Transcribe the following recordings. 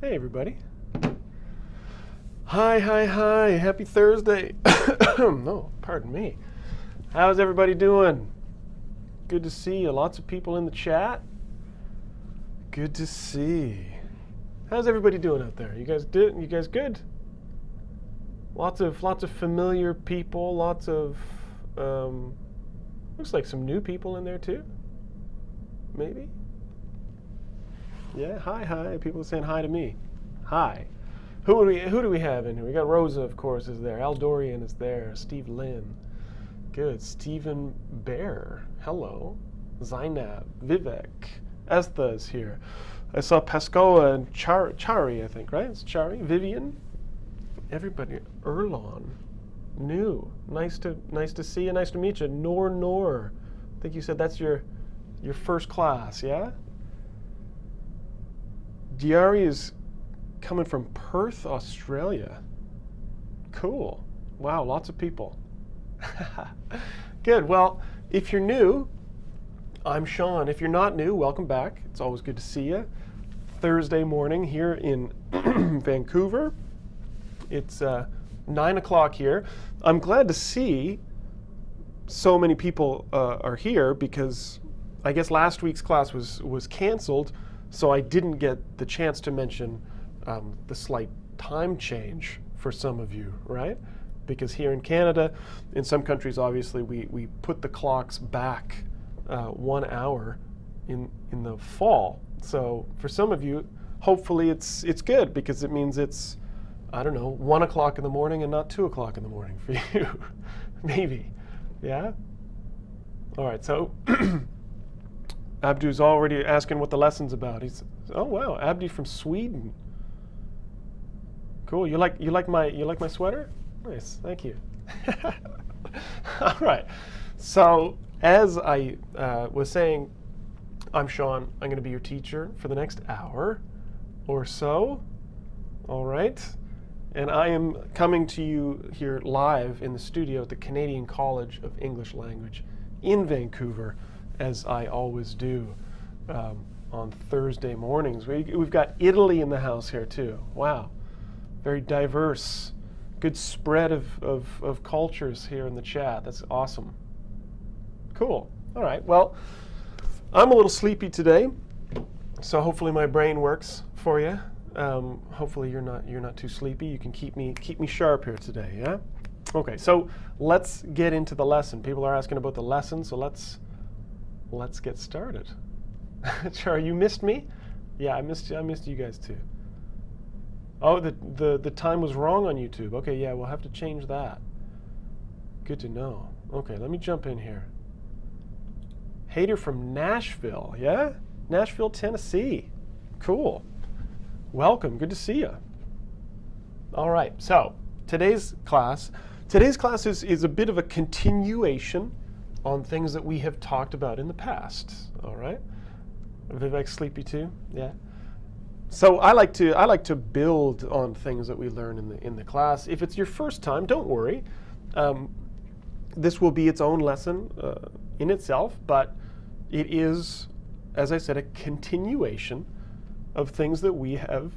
Hey everybody. Hi, happy Thursday. No, pardon me. How's everybody doing? Good to see you. Lots of people in the chat. Good to see. How's everybody doing out there? You guys good? Lots of familiar people, lots of looks like some new people in there too. Maybe? Yeah, hi. People are saying hi to me. Hi. Who do we have in here? We got Rosa, of course, is there. Al Dorian is there. Steve Lynn. Good. Stephen Bear. Hello. Zainab. Vivek. Estha is here. I saw Pascoa and Chari, I think, right? It's Chari. Vivian. Everybody. Erlon. New. Nice to see you. Nice to meet you. Nor. I think you said that's your first class, yeah? Diari is coming from Perth, Australia. Cool. Wow, lots of people. Good. Well, if you're new, I'm Shaun. If you're not new, welcome back. It's always good to see you. Thursday morning here in Vancouver. It's 9 o'clock here. I'm glad to see so many people are here because I guess last week's class was canceled, so I didn't get the chance to mention the slight time change for some of you, right? Because here in Canada, in some countries, obviously, we put the clocks back 1 hour in the fall. So for some of you, hopefully it's good because it means it's, I don't know, 1 o'clock in the morning and not 2 o'clock in the morning for you. Maybe. Yeah? All right, so Abdu's already asking what the lesson's about. He's, oh wow, Abdi from Sweden. Cool. You like my sweater? Nice. Thank you. All right. So as I was saying, I'm Shaun. I'm going to be your teacher for the next hour or so. All right. And I am coming to you here live in the studio at the Canadian College of English Language in Vancouver, as I always do on Thursday mornings. We've got Italy in the house here too. Wow. Very diverse. Good spread of cultures here in the chat. That's awesome. Cool. All right. Well, I'm a little sleepy today, so hopefully my brain works for you. Hopefully you're not too sleepy. You can keep me sharp here today. Yeah. Okay. So let's get into the lesson. People are asking about the lesson, so let's get started. Char, you missed me? Yeah, I missed you guys too. Oh, the time was wrong on YouTube. Okay, yeah, we'll have to change that. Good to know. Okay, let me jump in here. Hater from Nashville, yeah? Nashville, Tennessee. Cool. Welcome, good to see you. All right, so today's class is a bit of a continuation on things that we have talked about in the past. All right? Vivek's sleepy too? Yeah. So I like to build on things that we learn in the class. If it's your first time, don't worry. This will be its own lesson in itself, but it is, as I said, a continuation of things that we have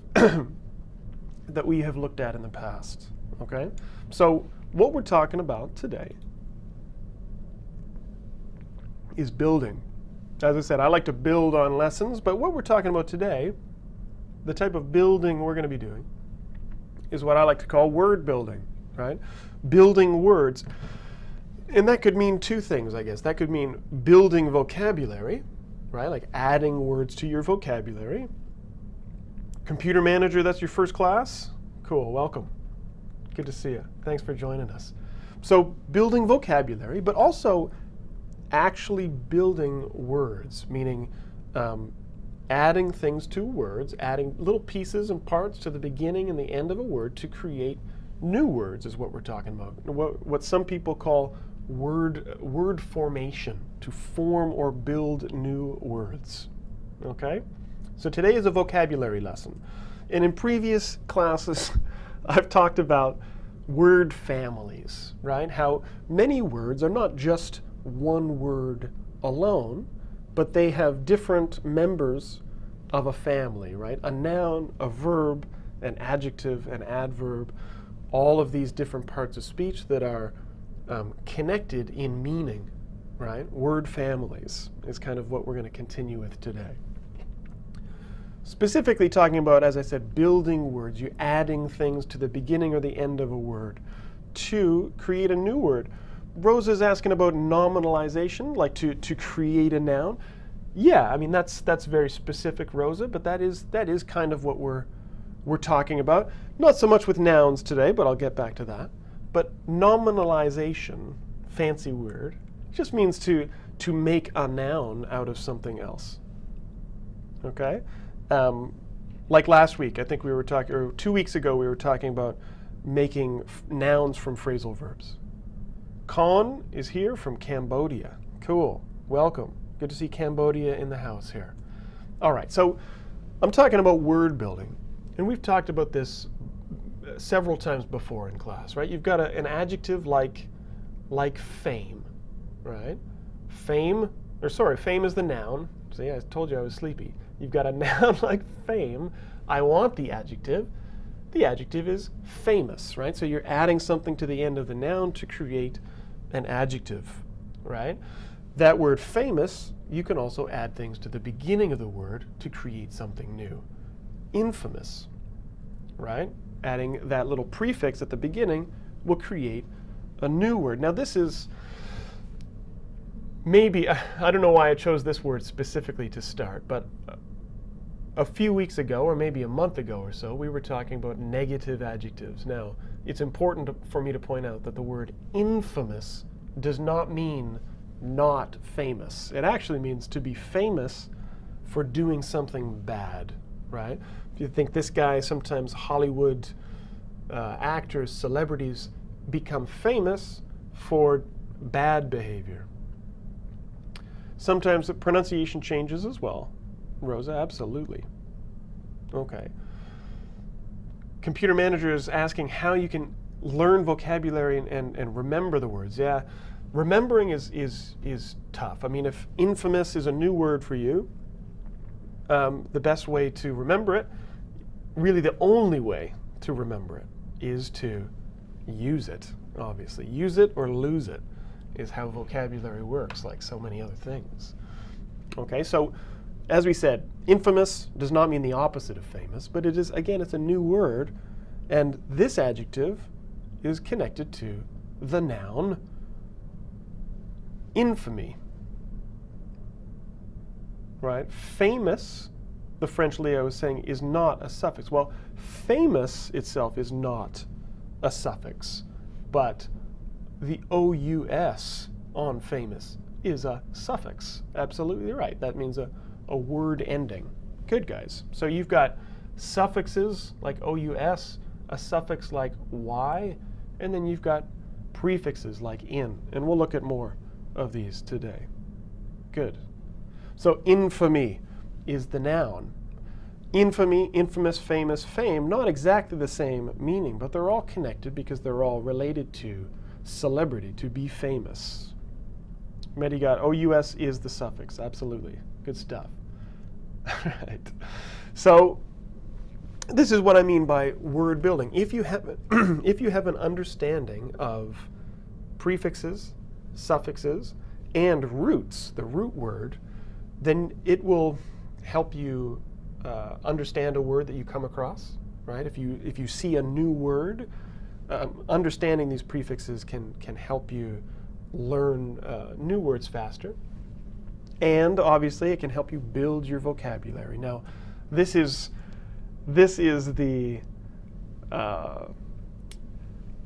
looked at in the past. Okay? So what we're talking about today is building. As I said, I like to build on lessons, but what we're talking about today, the type of building we're going to be doing, is what I like to call word building, right? Building words. And that could mean two things, I guess. That could mean building vocabulary, right? Like adding words to your vocabulary. Computer Manager, that's your first class? Cool, welcome. Good to see you. Thanks for joining us. So building vocabulary, but also actually building words, meaning adding things to words, adding little pieces and parts to the beginning and the end of a word to create new words is what we're talking about. What some people call word formation, to form or build new words. Okay? So today is a vocabulary lesson. And in previous classes, I've talked about word families, right? How many words are not just one word alone, but they have different members of a family, right? A noun, a verb, an adjective, an adverb, all of these different parts of speech that are connected in meaning, right? Word families is kind of what we're going to continue with today. Specifically talking about, as I said, building words. You're adding things to the beginning or the end of a word to create a new word. Rosa's asking about nominalization, like to create a noun. Yeah, I mean that's very specific, Rosa, but that is kind of what we're talking about. Not so much with nouns today, but I'll get back to that. But nominalization, fancy word, just means to make a noun out of something else. Okay? Like last week, I think we were talking, or 2 weeks ago, we were talking about making nouns from phrasal verbs. Con is here from Cambodia. Cool. Welcome. Good to see Cambodia in the house here. All right, so I'm talking about word building. And we've talked about this several times before in class, right? You've got an adjective like fame, right? Fame is the noun. See, I told you I was sleepy. You've got a noun like fame. I want the adjective. The adjective is famous, right? So you're adding something to the end of the noun to create an adjective, right? That word famous, you can also add things to the beginning of the word to create something new. Infamous, right? Adding that little prefix at the beginning will create a new word. Now this is maybe, I don't know why I chose this word specifically to start, but a few weeks ago, or maybe a month ago or so, we were talking about negative adjectives. Now, it's important for me to point out that the word infamous does not mean not famous. It actually means to be famous for doing something bad, right? If you think this guy, sometimes Hollywood actors, celebrities become famous for bad behavior. Sometimes the pronunciation changes as well. Rosa, absolutely. Okay. Computer manager is asking how you can learn vocabulary and remember the words. Yeah, remembering is tough. I mean, if infamous is a new word for you, the best way to remember it, really the only way to remember it, is to use it, obviously. Use it or lose it is how vocabulary works, like so many other things. Okay, so as we said, infamous does not mean the opposite of famous, but it is, again, it's a new word, and this adjective is connected to the noun infamy. Right? Famous, the French Leo was saying, is not a suffix. Well, famous itself is not a suffix, but the OUS on famous is a suffix. Absolutely right. That means a word ending. Good, guys. So you've got suffixes like OUS, a suffix like Y, and then you've got prefixes like in. And we'll look at more of these today. Good. So infamy is the noun. Infamy, infamous, famous, fame, not exactly the same meaning, but they're all connected because they're all related to celebrity, to be famous. Mehdi got OUS is the suffix. Absolutely. Good stuff. All right. So this is what I mean by word building. If you have an understanding of prefixes, suffixes, and roots, the root word, then it will help you understand a word that you come across, right? If you see a new word, understanding these prefixes can help you learn new words faster. And obviously, it can help you build your vocabulary. Now, this is the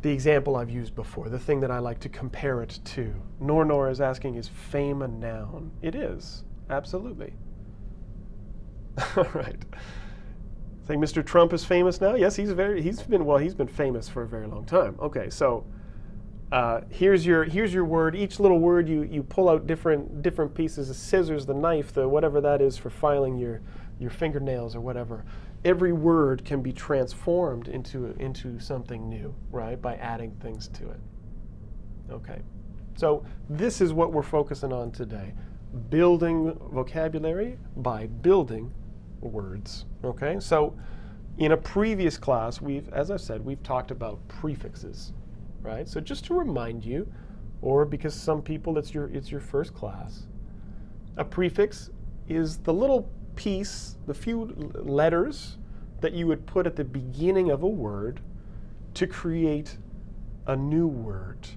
example I've used before, the thing that I like to compare it to. Nor is asking, is fame a noun? It is, absolutely. All right. Saying Mr. Trump is famous now? Yes, he's been famous for a very long time. Okay, so here's your word. Each little word you pull out different pieces, the scissors, the knife, the whatever that is for filing your fingernails or whatever. Every word can be transformed into something new, right? By adding things to it. Okay. So this is what we're focusing on today. Building vocabulary by building words. Okay, so in a previous class, as I said, we've talked about prefixes, right? So just to remind you, or because some people it's your first class, a prefix is the little piece, the few letters that you would put at the beginning of a word to create a new word.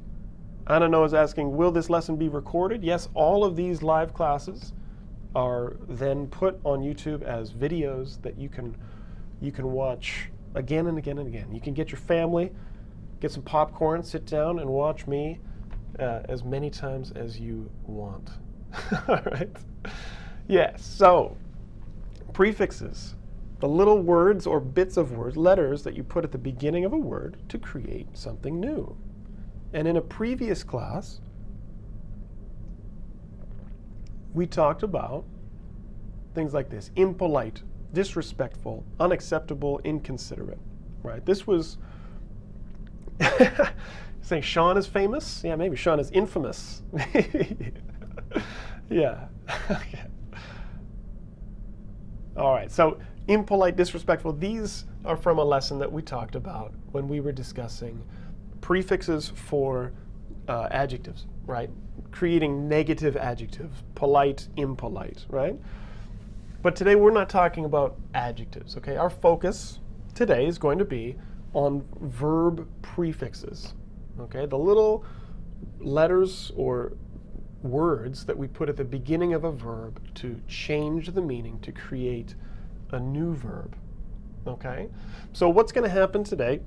Anna is asking, will this lesson be recorded? Yes, all of these live classes are then put on YouTube as videos that you can watch again and again and again. You can get your family, get some popcorn, sit down and watch me as many times as you want. All right? Yes, so prefixes, the little words or bits of words, letters that you put at the beginning of a word to create something new. And in a previous class, we talked about things like this: impolite, disrespectful, unacceptable, inconsiderate, right? This was saying Shaun is famous? Yeah, maybe Shaun is infamous. Yeah. All right, so impolite, disrespectful, these are from a lesson that we talked about when we were discussing prefixes for adjectives, right? Creating negative adjectives, polite, impolite, right? But today we're not talking about adjectives, okay? Our focus today is going to be on verb prefixes, okay? The little letters or words that we put at the beginning of a verb to change the meaning, to create a new verb, okay? So what's going to happen today?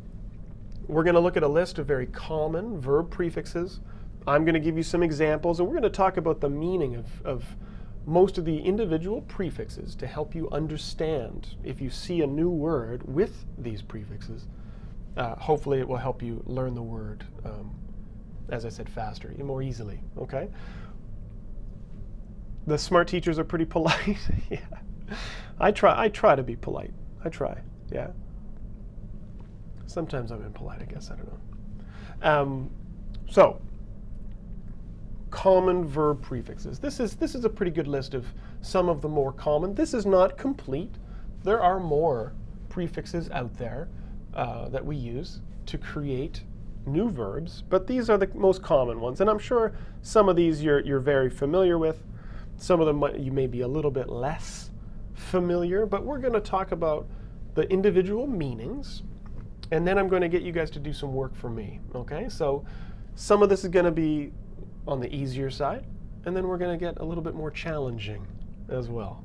We're going to look at a list of very common verb prefixes. I'm going to give you some examples, and we're going to talk about the meaning of most of the individual prefixes to help you understand if you see a new word with these prefixes. Hopefully it will help you learn the word, as I said, faster, more easily, okay? The smart teachers are pretty polite. Yeah. I try to be polite. I try, yeah. Sometimes I'm impolite, I guess, I don't know. So, common verb prefixes. This is a pretty good list of some of the more common. This is not complete. There are more prefixes out there that we use to create new verbs, but these are the most common ones. And I'm sure some of these you're very familiar with. Some of them you may be a little bit less familiar, but we're going to talk about the individual meanings, and then I'm going to get you guys to do some work for me, okay? So some of this is going to be on the easier side, and then we're going to get a little bit more challenging as well.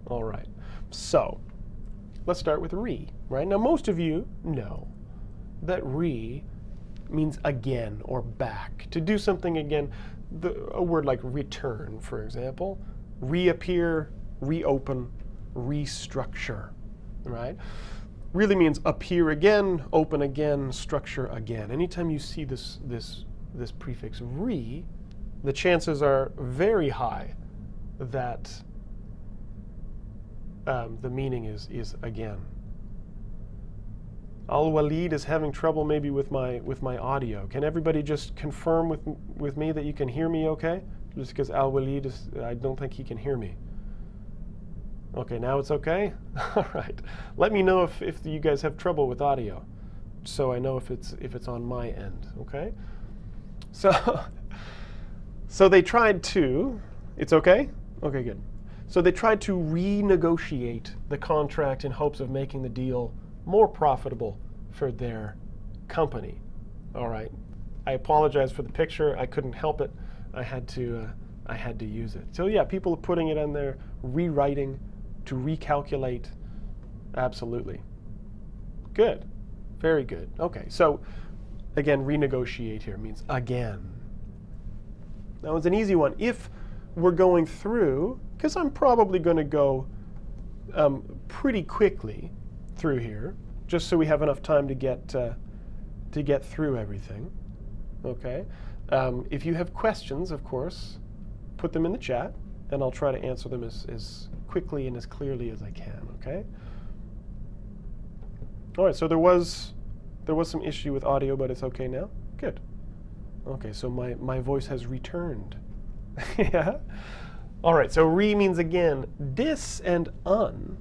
All right, so let's start with re, right? Now most of you know that re means again or back, to do something again. A word like return, for example, reappear, reopen, restructure, right? Really means appear again, open again, structure again. Anytime you see this prefix re, the chances are very high that the meaning is again. Al-Walid is having trouble maybe with my audio. Can everybody just confirm with me that you can hear me okay? Just because Al-Walid I don't think he can hear me. Okay, now it's okay? All right. Let me know if you guys have trouble with audio, so I know if it's on my end, okay? So they tried to, it's okay? Okay, good. So they tried to renegotiate the contract in hopes of making the deal more profitable for their company. All right. I apologize for the picture. I couldn't help it. I had to use it. So yeah, people are putting it on there, rewriting, to recalculate. Absolutely. Good. Very good. Okay. So again, renegotiate here means again. That was an easy one. If we're going through, because I'm probably going to go pretty quickly through here, just so we have enough time to get through everything. Okay. If you have questions, of course, put them in the chat, and I'll try to answer them as quickly and as clearly as I can. Okay. All right. So there was some issue with audio, but it's okay now. Good. Okay. So my voice has returned. Yeah. All right. So re means again. Dis and un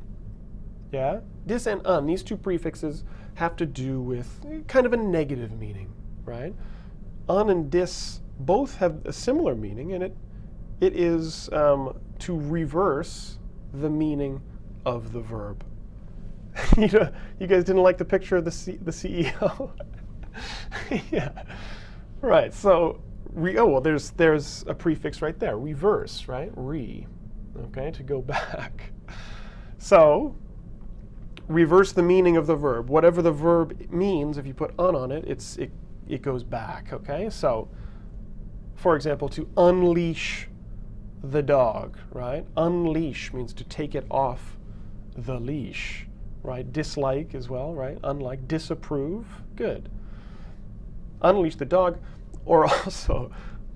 Yeah? Dis and un, these two prefixes have to do with kind of a negative meaning, right? Un and dis both have a similar meaning, and it is to reverse the meaning of the verb. You guys didn't like the picture of the CEO? Yeah. Right. So, there's a prefix right there. Reverse, right? Okay, to go back. So, reverse the meaning of the verb. Whatever the verb means, if you put un on it, it goes back. Okay. So, for example, to unleash the dog, right? Unleash means to take it off the leash. Right? Dislike as well, right? Unlike, disapprove, good. Unleash the dog, or also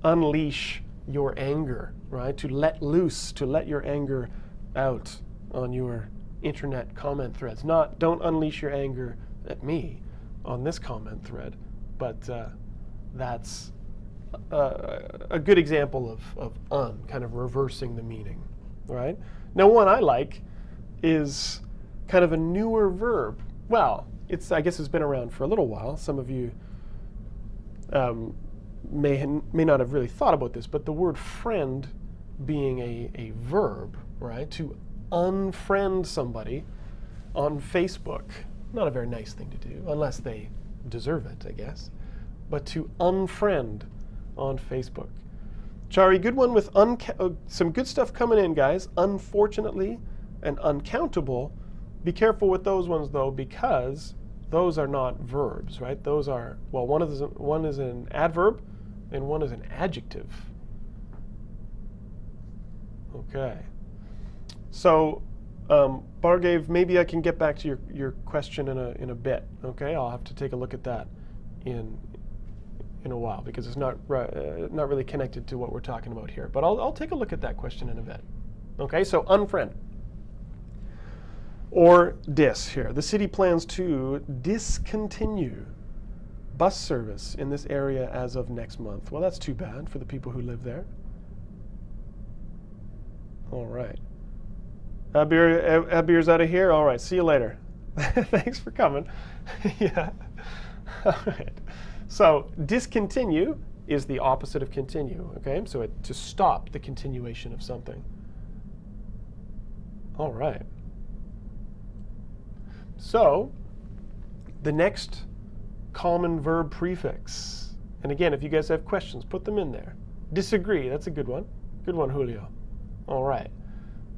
unleash your anger, right? To let loose, to let your anger out on your internet comment threads. Don't unleash your anger at me on this comment thread, but that's a good example of kind of reversing the meaning, right? Now, one I like is kind of a newer verb. Well, I guess it's been around for a little while. Some of you may not have really thought about this, but the word friend being a verb, right? To unfriend somebody on Facebook. Not a very nice thing to do, unless they deserve it, I guess. But to unfriend on Facebook. Chari, good one with some good stuff coming in, guys. Unfortunately and uncountable. Be careful with those ones, though, because those are not verbs, right? Those are, well, one is an adverb and one is an adjective. Okay. So, Bargave, maybe I can get back to your question in a bit. Okay, I'll have to take a look at that in a while because it's not really connected to what we're talking about here. But I'll take a look at that question in a bit. Okay, so unfriend. Or dis here. The city plans to discontinue bus service in this area as of next month. Well, that's too bad for the people who live there. All right. Abir's out of here. All right, see you later. Thanks for coming. Yeah. All right. So discontinue is the opposite of continue, okay? So to stop the continuation of something. All right. So the next common verb prefix, and again, if you guys have questions, put them in there. Disagree, that's a good one. Good one, Julio. All right.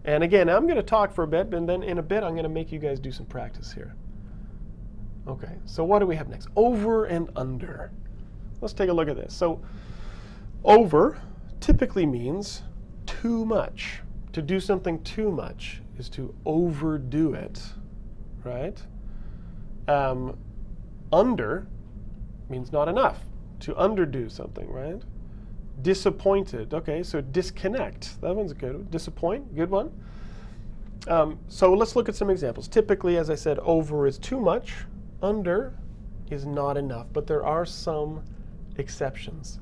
And again, I'm going to talk for a bit, and then in a bit, I'm going to make you guys do some practice here. Okay, so what do we have next? Over and under. Let's take a look at this. So over typically means too much. To do something too much is to overdo it, right? Under means not enough. To underdo something, right? Disappointed. Okay, so disconnect. That one's good. Disappoint, good one. So let's look at some examples. Typically, as I said, over is too much. Under is not enough, but there are some exceptions.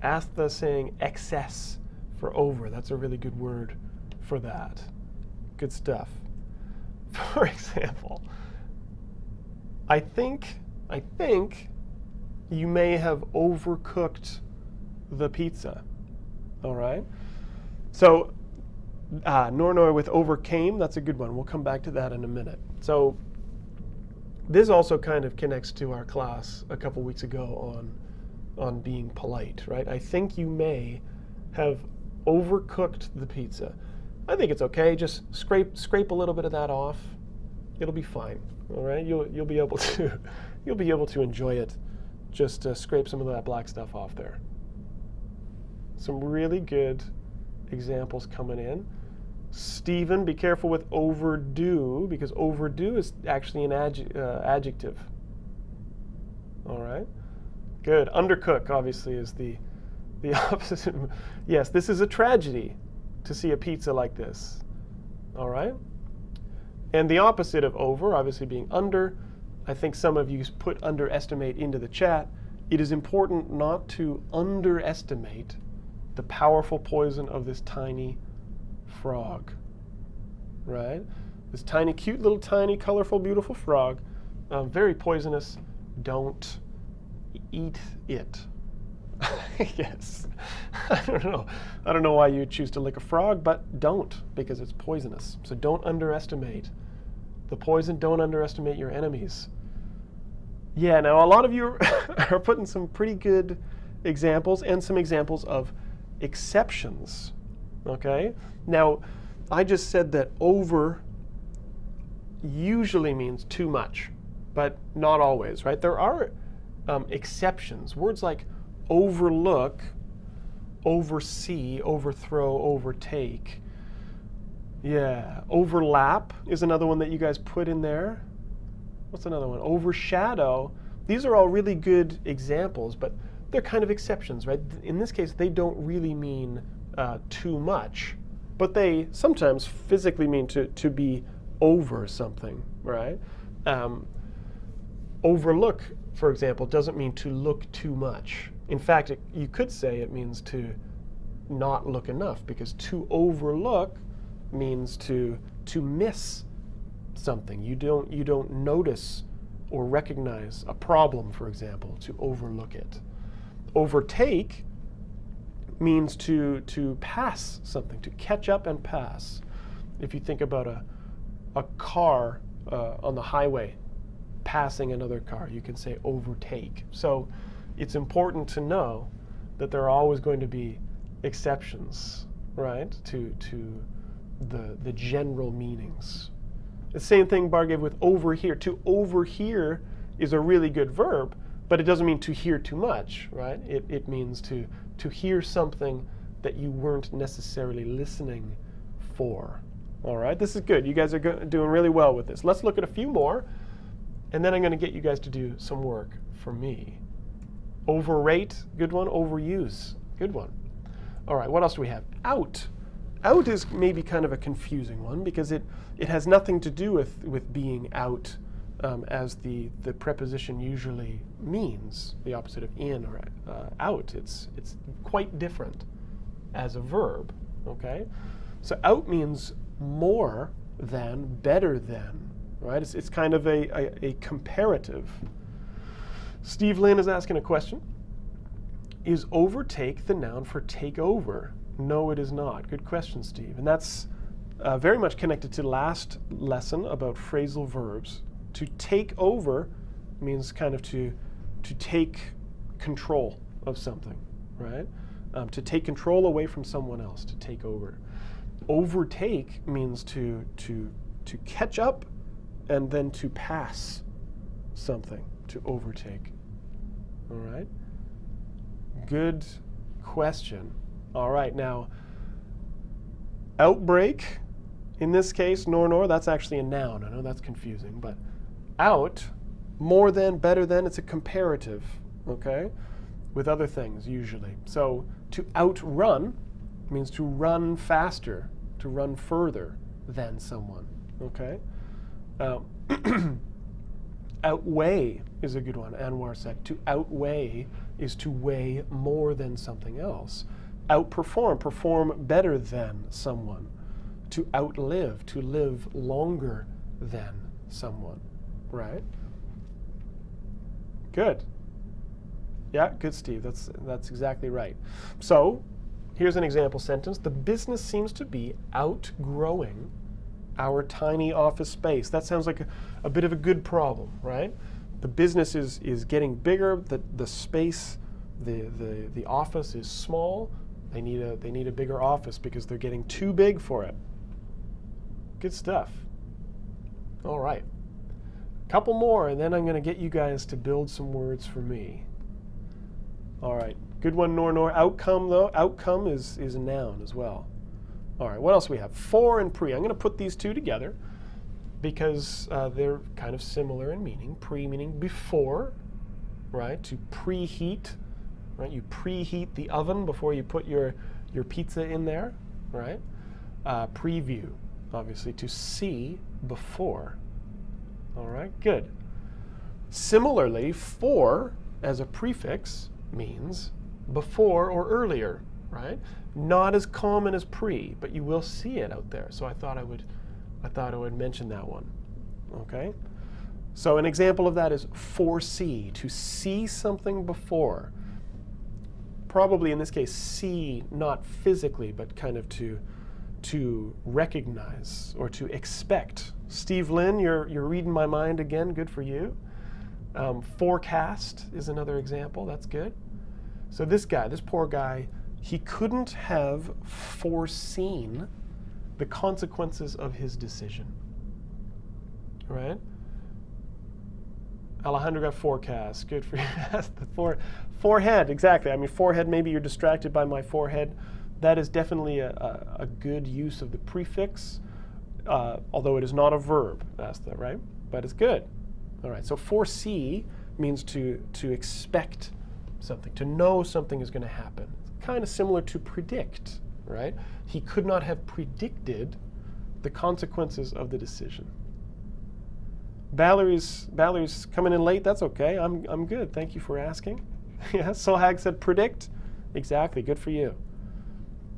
Ask the saying excess for over. That's a really good word for that. Good stuff. For example, I think you may have overcooked the pizza. All right? So Nornoy with overcame, that's a good one. We'll come back to that in a minute. So this also kind of connects to our class a couple weeks ago on being polite, right? I think you may have overcooked the pizza. I think it's okay. Just scrape a little bit of that off. It'll be fine. All right? You'll be able to enjoy it. Just scrape some of that black stuff off there. Some really good examples coming in. Stephen, be careful with overdue, because overdue is actually an adjective. All right? Good. Undercook, obviously, is the opposite. Yes, this is a tragedy to see a pizza like this. All right? And the opposite of over, obviously being under. I think some of you put underestimate into the chat. It is important not to underestimate the powerful poison of this tiny frog, right? This tiny, cute, little, tiny, colorful, beautiful frog. Very poisonous. Don't eat it. Yes. I don't know why you choose to lick a frog, but don't, because it's poisonous. So don't underestimate the poison. Don't underestimate your enemies. Yeah, now a lot of you are putting some pretty good examples and some examples of exceptions. Okay? Now, I just said that over usually means too much, but not always, right? There are exceptions. Words like overlook, oversee, overthrow, overtake. Yeah, overlap is another one that you guys put in there. What's another one? Overshadow. These are all really good examples, but they're kind of exceptions, right? In this case, they don't really mean too much, but they sometimes physically mean to be over something, right? Overlook, for example, doesn't mean to look too much. In fact, you could say it means to not look enough, because to overlook means to miss something. You don't notice or recognize a problem, for example, to overlook it. Overtake means to pass something, to catch up and pass. If you think about a car on the highway passing another car, you can say overtake. So it's important to know that there are always going to be exceptions, right, to the general meanings. The same thing Bar gave with overhear. To overhear is a really good verb, but it doesn't mean to hear too much, right? It means to hear something that you weren't necessarily listening for. All right, this is good. You guys are doing really well with this. Let's look at a few more, and then I'm going to get you guys to do some work for me. Overrate, good one. Overuse, good one. All right, what else do we have? Out. Out is maybe kind of a confusing one, because it has nothing to do with being out as the preposition usually means, the opposite of in or out. It's quite different as a verb, okay? So out means more than, better than, right? It's kind of a comparative. Steve Lynn is asking a question. Is overtake the noun for take over? No, it is not. Good question, Steve. And that's very much connected to last lesson about phrasal verbs. To take over means kind of to take control of something, right? To take control away from someone else, to take over. Overtake means to catch up and then to pass something, to overtake. All right? Good question. All right, now, outbreak, in this case, nor, that's actually a noun. I know that's confusing, but out, more than, better than, it's a comparative, okay, with other things usually. So to outrun means to run faster, to run further than someone, okay? Outweigh is a good one. Anwar said, to outweigh is to weigh more than something else. Outperform, perform better than someone. To outlive, to live longer than someone, right? Good. Yeah, good, Steve. That's exactly right. So here's an example sentence. The business seems to be outgrowing our tiny office space. That sounds like a bit of a good problem, right? The business is getting bigger. The space, the office is small. They need a bigger office because they're getting too big for it. Good stuff. All right. Couple more, and then I'm going to get you guys to build some words for me. All right. Good one, nor. Outcome, though. Outcome is a noun as well. All right. What else do we have? For and pre. I'm going to put these two together because they're kind of similar in meaning. Pre meaning before, right? To preheat, right? You preheat the oven before you put your pizza in there, right? Preview, obviously, to see before. All right, good. Similarly, for as a prefix means before or earlier, right? Not as common as pre, but you will see it out there. So I thought I would I thought I would mention that one. Okay? So an example of that is foresee, to see something before. Probably in this case, see not physically, but kind of to recognize or to expect. Steve Lynn, you're reading my mind again. Good for you. Forecast is another example. That's good. So this guy, this poor guy, he couldn't have foreseen the consequences of his decision. Right? Alejandro got forecast. Good for you. That's the forehead, exactly. I mean, forehead, maybe you're distracted by my forehead. That is definitely a good use of the prefix, although it is not a verb. That's that, right? But it's good. All right, so foresee means to expect something, to know something is going to happen. It's kind of similar to predict, right? He could not have predicted the consequences of the decision. Valerie's coming in late. That's okay. I'm good. Thank you for asking. Yeah, Sohag said predict. Exactly. Good for you.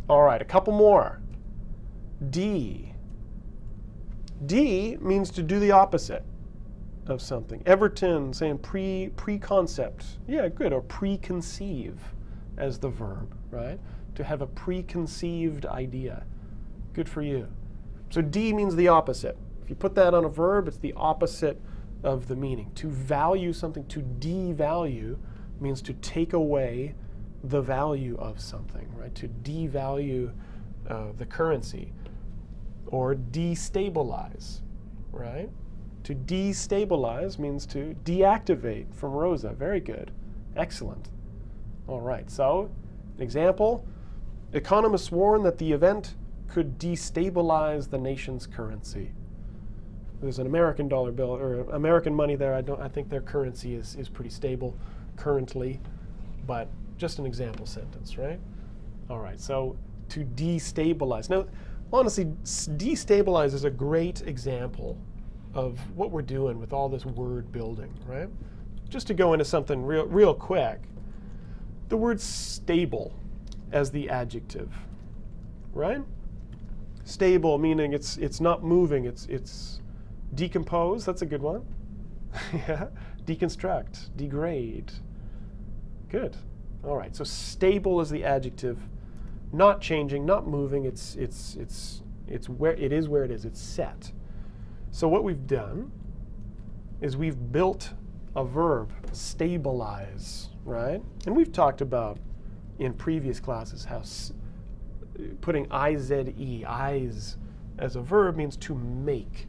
All right, a couple more. D. D means to do the opposite of something. Everton saying pre-concept. Yeah, good. Or preconceive as the verb, right? To have a preconceived idea. Good for you. So D means the opposite. If you put that on a verb, it's the opposite of the meaning. To value something, to devalue, means to take away the value of something, right? To devalue the currency. Or destabilize, right? To destabilize means to deactivate from Rosa. Very good. Excellent. All right, so an example. Economists warn that the event could destabilize the nation's currency. There's an American dollar bill, or American money there. I think their currency is pretty stable currently, but just an example sentence, right? All right, so to destabilize. Now, honestly, destabilize is a great example of what we're doing with all this word building, right? Just to go into something real quick, the word stable as the adjective, right? Stable meaning it's not moving, it's decompose. That's a good one. Yeah. Deconstruct, degrade. Good. All right. So stable is the adjective, not changing, not moving. It's where it is where it is. It's set. So what we've done is we've built a verb, stabilize, right? And we've talked about in previous classes how putting I-Z-E, eyes, as a verb means to make,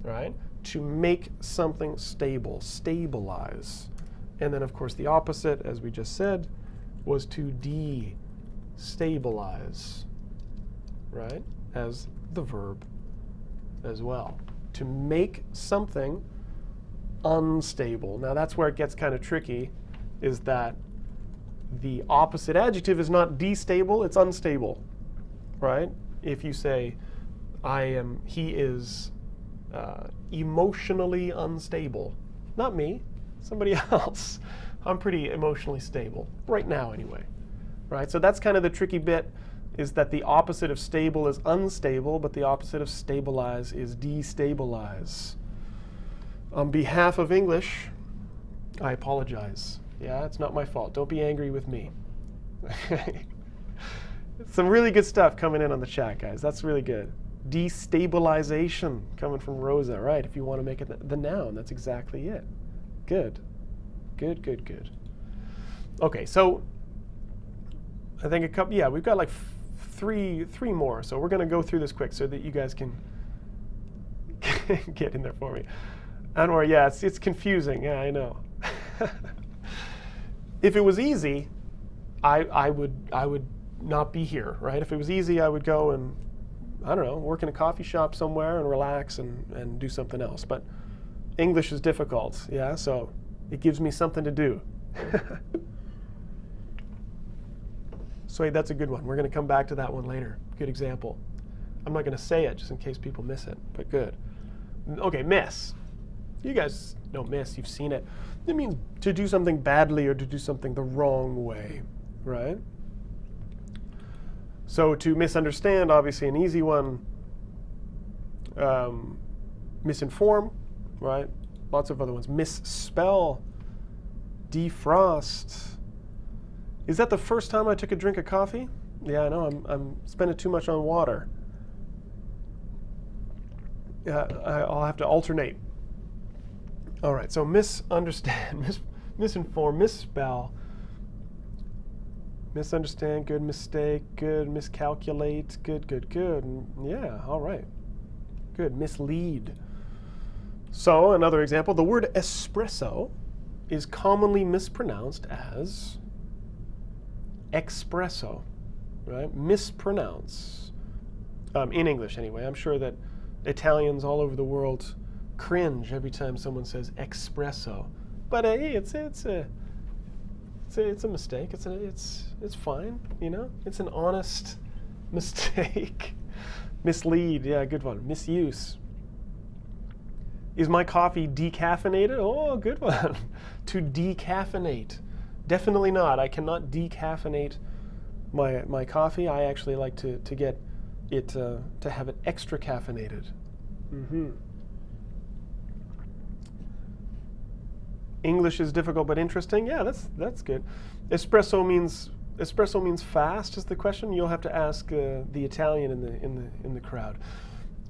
right? To make something stable, stabilize. And then, of course, the opposite, as we just said, was to destabilize, right? As the verb as well. To make something unstable. Now, that's where it gets kind of tricky, is that the opposite adjective is not destable, it's unstable, right? If you say, he is emotionally unstable. Not me, somebody else. I'm pretty emotionally stable, right now anyway, right? So that's kind of the tricky bit, is that the opposite of stable is unstable, but the opposite of stabilize is destabilize. On behalf of English, I apologize. Yeah, it's not my fault. Don't be angry with me. Some really good stuff coming in on the chat, guys. That's really good. Destabilization coming from Rosa, right? If you want to make it the noun, that's exactly it. Good. Good, good, good. Okay, so I think we've got like three more. So we're going to go through this quick so that you guys can get in there for me. Anwar, yeah, it's confusing. Yeah, I know. If it was easy, I would not be here, right? If it was easy, I would go and, I don't know, work in a coffee shop somewhere and relax and do something else. But English is difficult, yeah? So it gives me something to do. So that's a good one. We're going to come back to that one later. Good example. I'm not going to say it just in case people miss it, but good. Okay, miss. You guys know miss. You've seen it. It means to do something badly or to do something the wrong way, right? So to misunderstand, obviously an easy one. Misinform, right? Lots of other ones. Misspell, defrost. Is that the first time I took a drink of coffee? Yeah, I know. I'm spending too much on water. Yeah, I'll have to alternate. All right, so misunderstand, misinform, misspell, misunderstand, good, mistake, good, miscalculate, good, good, good. Yeah, all right. Good, mislead. So another example, the word espresso is commonly mispronounced as espresso, right? Mispronounce. In English anyway. I'm sure that Italians all over the world cringe every time someone says espresso. But hey, it's a mistake. It's fine, you know? It's an honest mistake. Mislead, yeah, good one. Misuse. Is my coffee decaffeinated? Oh, good one. To decaffeinate. Definitely not. I cannot decaffeinate my coffee. I actually like to get it to have it extra caffeinated. English is difficult but interesting. Yeah, that's good. Espresso means fast is the question. You'll have to ask the Italian in the crowd.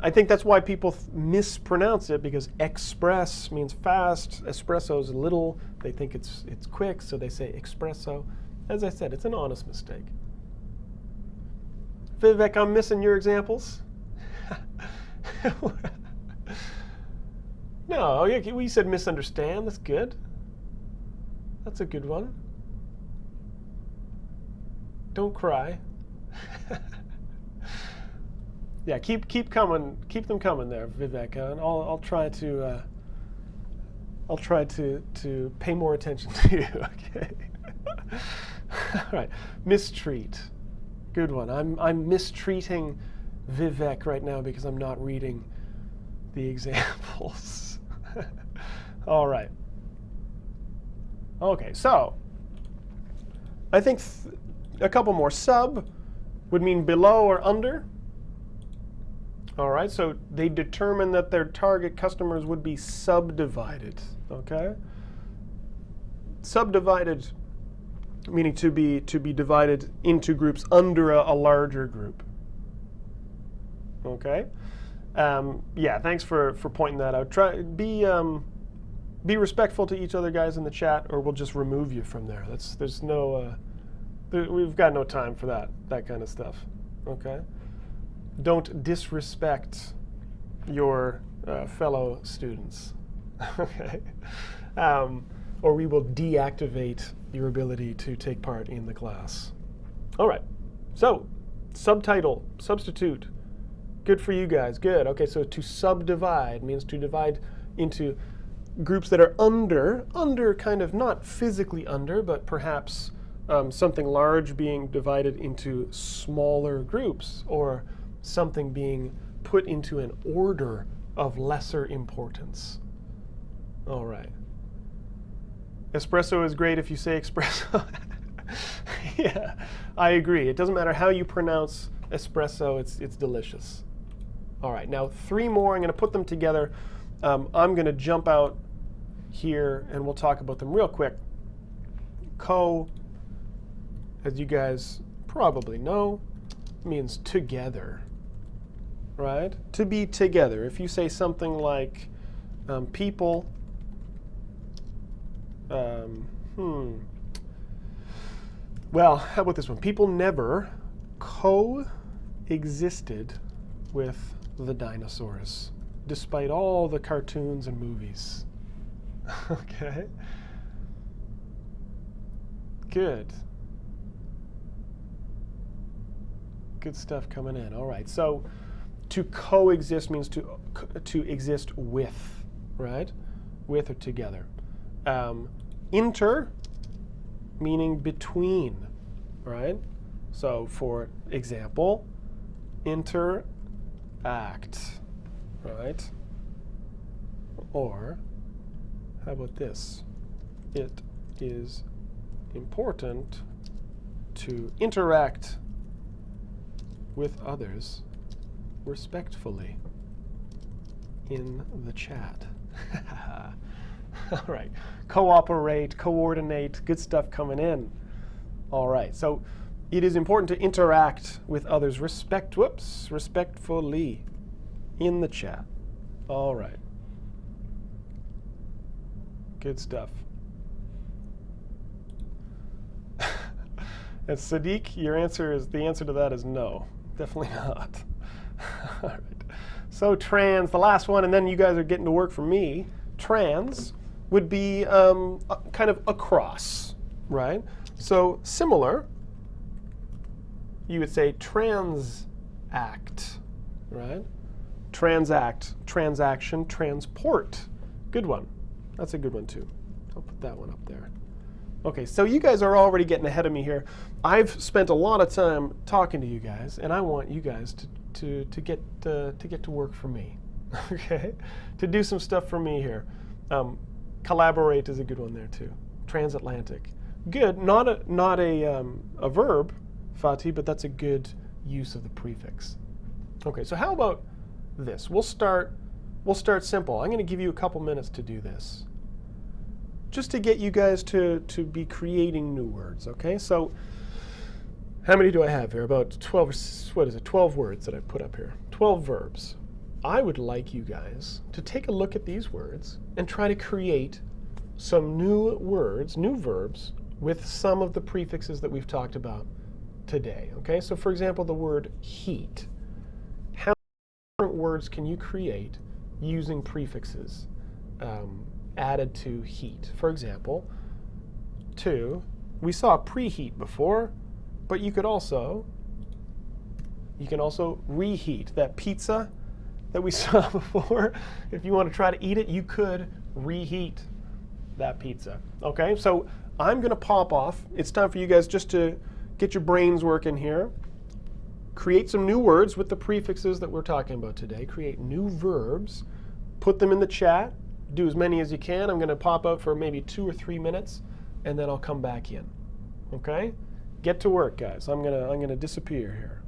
I think that's why people mispronounce it, because express means fast, espresso is little. They think it's quick, so they say espresso. As I said, it's an honest mistake. Vivek, I'm missing your examples. No, we said misunderstand. That's good. That's a good one. Don't cry. Yeah, keep them coming there, Vivek, and I'll try to pay more attention to you. Okay. All right, mistreat, good one. I'm mistreating Vivek right now because I'm not reading the examples. All right. Okay, so I think a couple more. Sub would mean below or under. All right, so they determined that their target customers would be subdivided, okay? Subdivided, meaning to be divided into groups under a larger group, okay? Yeah, thanks for pointing that out. Try be respectful to each other, guys, in the chat, or we'll just remove you from there. We've got no time for that kind of stuff, okay? Don't disrespect your fellow students, okay? Or we will deactivate your ability to take part in the class. All right, so subtitle, substitute. Good for you guys, good. Okay, so to subdivide means to divide into groups that are under kind of not physically under, but perhaps something large being divided into smaller groups, or something being put into an order of lesser importance. All right. Espresso is great if you say espresso. Yeah, I agree. It doesn't matter how you pronounce espresso, it's delicious. All right, now 3 more. I'm going to put them together. I'm going to jump out here and we'll talk about them real quick. Co, as you guys probably know, means together, right? To be together. If you say something like people, well, how about this one? People never coexisted with the dinosaurs, despite all the cartoons and movies. Okay. Good. Good stuff coming in. All right. So to coexist means to exist with, right? With or together. Inter, meaning between, right? So for example, interact, right? Or how about this? It is important to interact with others respectfully. in the chat. All right. Cooperate, coordinate, good stuff coming in. All right. So it is important to interact with others respectfully in the chat. All right. Good stuff. And Sadiq, the answer to that is no. Definitely not. All right. So trans, the last one, and then you guys are getting to work for me. Trans would be kind of across, right? So similar, you would say transact, right? Transact, transaction, transport. Good one. That's a good one too. I'll put that one up there. OK, so you guys are already getting ahead of me here. I've spent a lot of time talking to you guys, and I want you guys to get to work for me, OK? To do some stuff for me here. Collaborate is a good one there too. Transatlantic, good. Not a verb, Fatih, but that's a good use of the prefix. OK, so how about this? We'll start simple. I'm going to give you a couple minutes to do this, just to get you guys to be creating new words, OK? So how many do I have here? About 12, what is it, 12 words that I put up here. 12 verbs. I would like you guys to take a look at these words and try to create some new words, new verbs, with some of the prefixes that we've talked about today, OK? So for example, the word heat. How many different words can you create using prefixes added to heat? For example, we saw preheat before, but you can also reheat. That pizza that we saw before, if you want to try to eat it, you could reheat that pizza. OK, so I'm going to pop off. It's time for you guys just to get your brains working here. Create some new words with the prefixes that we're talking about today. Create new verbs. Put them in the chat. Do as many as you can. I'm going to pop out for maybe 2 or 3 minutes, and then I'll come back in. OK? Get to work, guys. I'm gonna disappear here.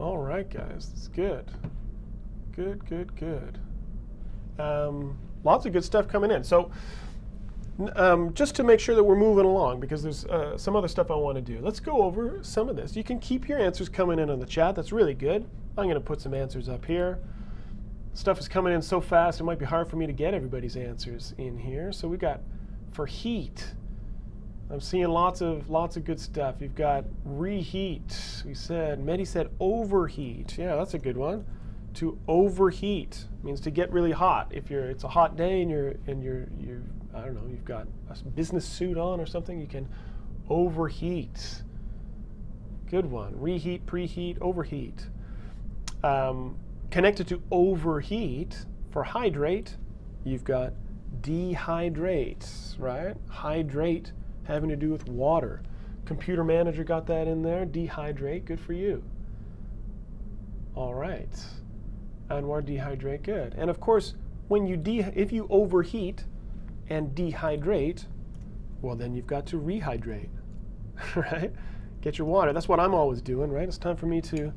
All right, guys, that's good. Good, good, good. Lots of good stuff coming in. So just to make sure that we're moving along, because there's some other stuff I want to do. Let's go over some of this. You can keep your answers coming in on the chat. That's really good. I'm going to put some answers up here. Stuff is coming in so fast, it might be hard for me to get everybody's answers in here. So we got for heat. I'm seeing lots of good stuff. You've got reheat. We said, Mehdi said overheat. Yeah, that's a good one. To overheat means to get really hot. If it's a hot day and you're I don't know, you've got a business suit on or something, you can overheat. Good one. Reheat, preheat, overheat. Connected to overheat, for hydrate, you've got dehydrate, right? Hydrate having to do with water. Computer manager got that in there. Dehydrate, good for you. All right. Anwar, dehydrate, good. And of course, when if you overheat and dehydrate, well, then you've got to rehydrate, right? Get your water. That's what I'm always doing, right? It's time for me to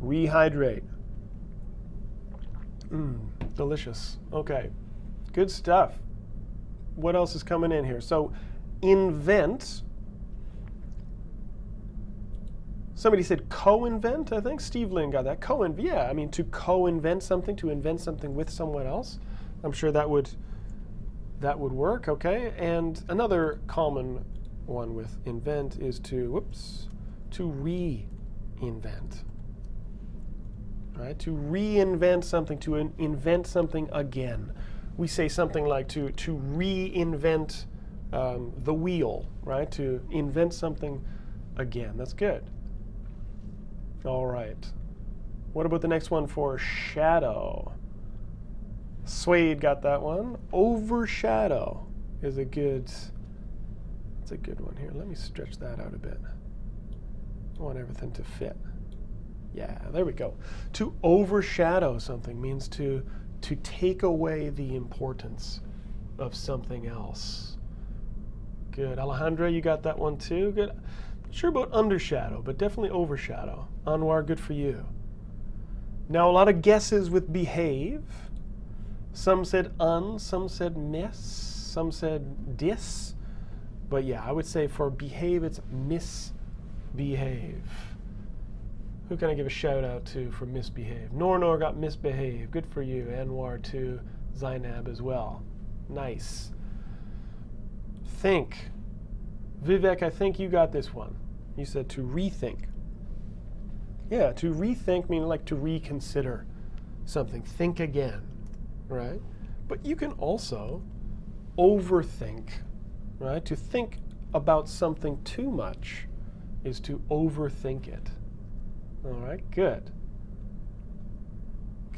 rehydrate. Delicious. Okay, good stuff. What else is coming in here? So invent. Somebody said co-invent, I think. Steve Lynn got that. Co-invent, yeah, I mean to co-invent something, to invent something with someone else. I'm sure that would work, okay? And another common one with invent is to reinvent. Right? To reinvent something, to invent something again. We say something like to reinvent the wheel, right? To invent something again. That's good. All right. What about the next one for shadow? Suede got that one. Overshadow is that's a good one here. Let me stretch that out a bit. I want everything to fit. Yeah, there we go. To overshadow something means to take away the importance of something else. Good. Alejandra, you got that one too. Good. Not sure about undershadow, but definitely overshadow. Anwar, good for you. Now, a lot of guesses with behave. Some said some said miss, some said dis. But yeah, I would say for behave, it's misbehave. Who can I give a shout out to for misbehave? Nor got misbehave. Good for you. Anwar too. Zainab as well. Nice. Think. Vivek, I think you got this one. You said to rethink. Yeah, to rethink meaning like to reconsider something. Think again, right? But you can also overthink, right? To think about something too much is to overthink it. All right, good.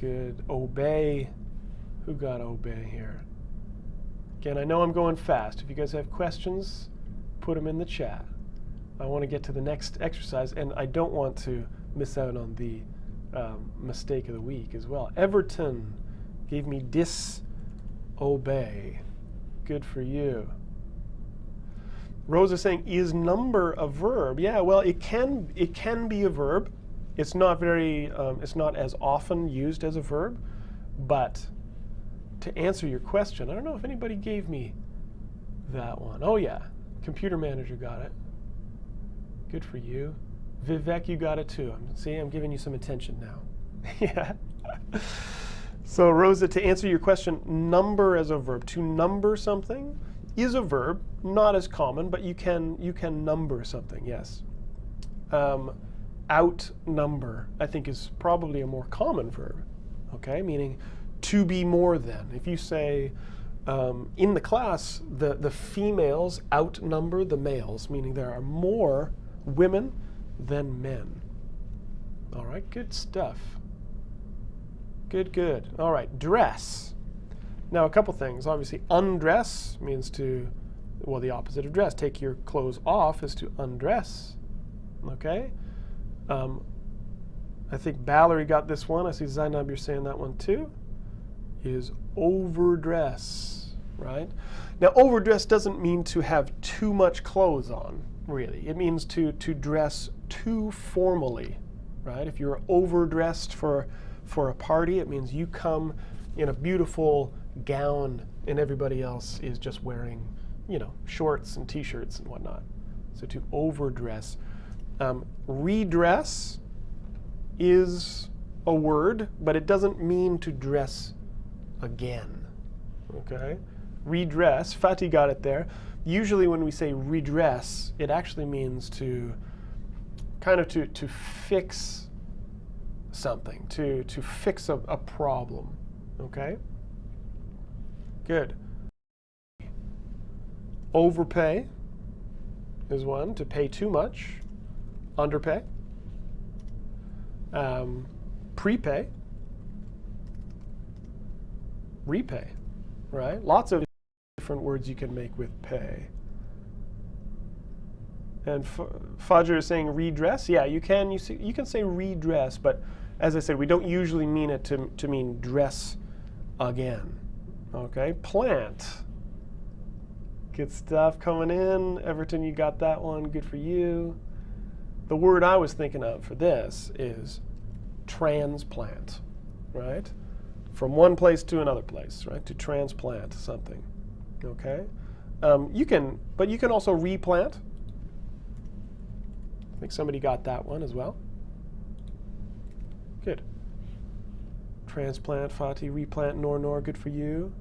Good. Obey. Who got obey here? Again, I know I'm going fast. If you guys have questions, put them in the chat. I want to get to the next exercise, and I don't want to miss out on the mistake of the week as well. Everton gave me disobey. Good for you. Rose is saying, is number a verb? Yeah, well, it can be a verb. It's not it's not as often used as a verb, but to answer your question, I don't know if anybody gave me that one. Oh yeah, computer manager got it. Good for you. Vivek, you got it too. See, I'm giving you some attention now. Yeah. So Rosa, to answer your question, number as a verb. To number something is a verb, not as common, but you can number something, yes. Outnumber, I think, is probably a more common verb, okay? Meaning to be more than. If you say, in the class, the females outnumber the males, meaning there are more women than men. All right, good stuff. Good, good. All right, dress. Now, a couple things. Obviously, undress means well, the opposite of dress. Take your clothes off is to undress, okay? I think Valerie got this one. I see Zainab, you're saying that one too. Is overdress, right? Now, overdress doesn't mean to have too much clothes on, really. It means to dress too formally, right? If you're overdressed for for a party. It means you come in a beautiful gown and everybody else is just wearing, shorts and t-shirts and whatnot. So to overdress. Redress is a word, but it doesn't mean to dress again. Okay? Redress, Fatih got it there. Usually when we say redress, it actually means to kind of to fix something, to fix a problem. Okay? Good. Overpay is one, to pay too much. Underpay. Prepay. Repay, right? Lots of different words you can make with pay. And Fajr is saying redress. Yeah, you can say redress, but as I said, we don't usually mean it to mean dress again. Okay, plant. Good stuff coming in. Everton, you got that one. Good for you. The word I was thinking of for this is transplant, right? From one place to another place, right? To transplant something. Okay? You can also replant. I think somebody got that one as well. Good. Transplant, Fatih, replant, nor, good for you.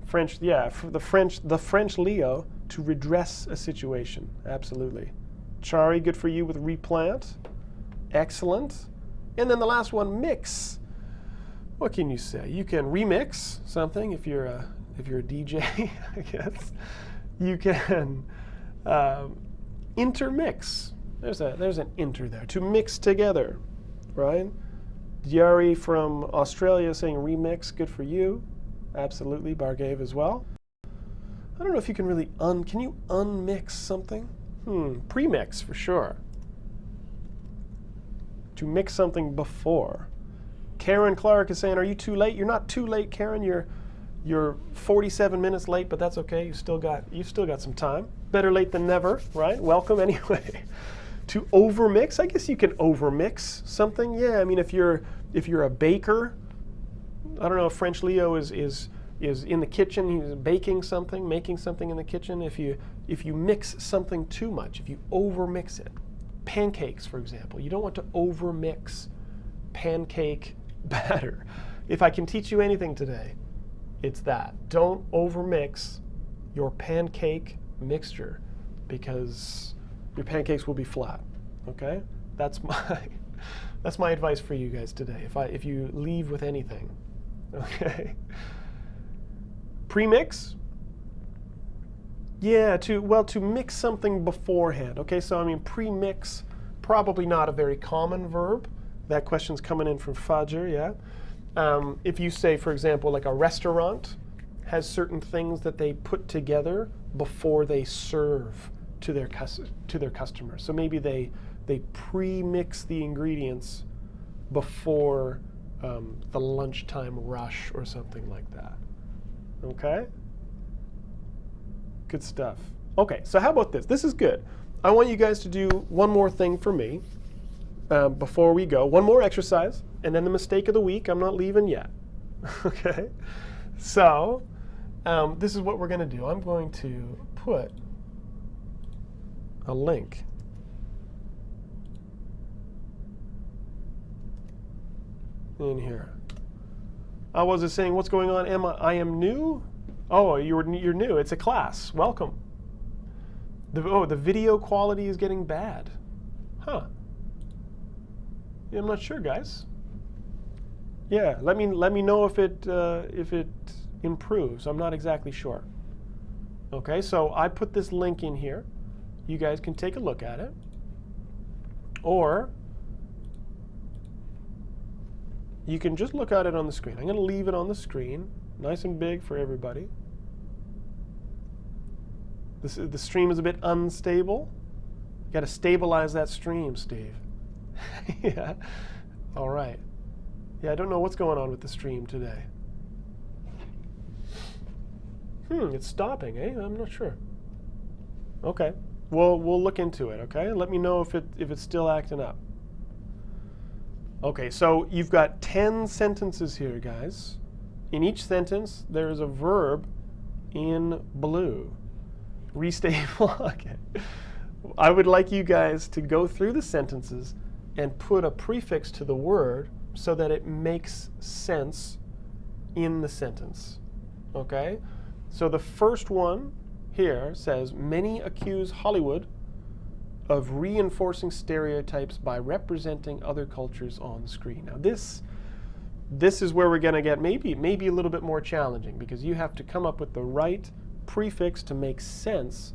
French, yeah, for the French Leo, to redress a situation. Absolutely. Chari, good for you with replant. Excellent. And then the last one, mix. What can you say? You can remix something if you're a DJ, I guess. You can intermix. There's an inter there. To mix together, right? Diari from Australia saying remix. Good for you. Absolutely. Bargave as well. I don't know if you can really can you unmix something? Premix for sure. To mix something before. Karen Clark is saying, are you too late? You're not too late, Karen. You're 47 minutes late, but that's okay. You've still got some time. Better late than never, right? Welcome anyway. To overmix, I guess you can overmix something. Yeah, I mean if you're a baker, I don't know if French Leo is in the kitchen, he's baking something, making something in the kitchen. If you mix something too much, if you overmix it. Pancakes, for example. You don't want to overmix pancake batter. If I can teach you anything today, it's that. Don't overmix your pancake mixture because your pancakes will be flat. Okay? That's my advice for you guys today. If you leave with anything. Okay? Premix. Yeah, to mix something beforehand. Okay, so I mean premix, probably not a very common verb. That question's coming in from Fajr, yeah. If you say, for example, like a restaurant has certain things that they put together before they serve to their customers. So maybe they pre-mix the ingredients before the lunchtime rush or something like that. Okay? Good stuff. Okay, so how about this? This is good. I want you guys to do one more thing for me before we go. One more exercise, and then the mistake of the week. I'm not leaving yet. Okay? So this is what we're going to do. I'm going to put a link in here. I was saying, what's going on, Emma? I am new? Oh, you're new. It's a class. Welcome. The video quality is getting bad. Huh. Yeah, I'm not sure, guys. Yeah, let me know if it improves. I'm not exactly sure. Okay, so I put this link in here. You guys can take a look at it. Or you can just look at it on the screen. I'm going to leave it on the screen, nice and big for everybody. The stream is a bit unstable. You got to stabilize that stream, Steve. Yeah. All right. Yeah, I don't know what's going on with the stream today. It's stopping, eh? I'm not sure. Okay. We'll look into it, okay? Let me know if it's still acting up. Okay, so you've got 10 sentences here, guys. In each sentence, there is a verb in blue. Restable. Okay. I would like you guys to go through the sentences and put a prefix to the word so that it makes sense in the sentence. Okay? So the first one here says, many accuse Hollywood of reinforcing stereotypes by representing other cultures on the screen. Now this is where we're going to get maybe a little bit more challenging, because you have to come up with the right prefix to make sense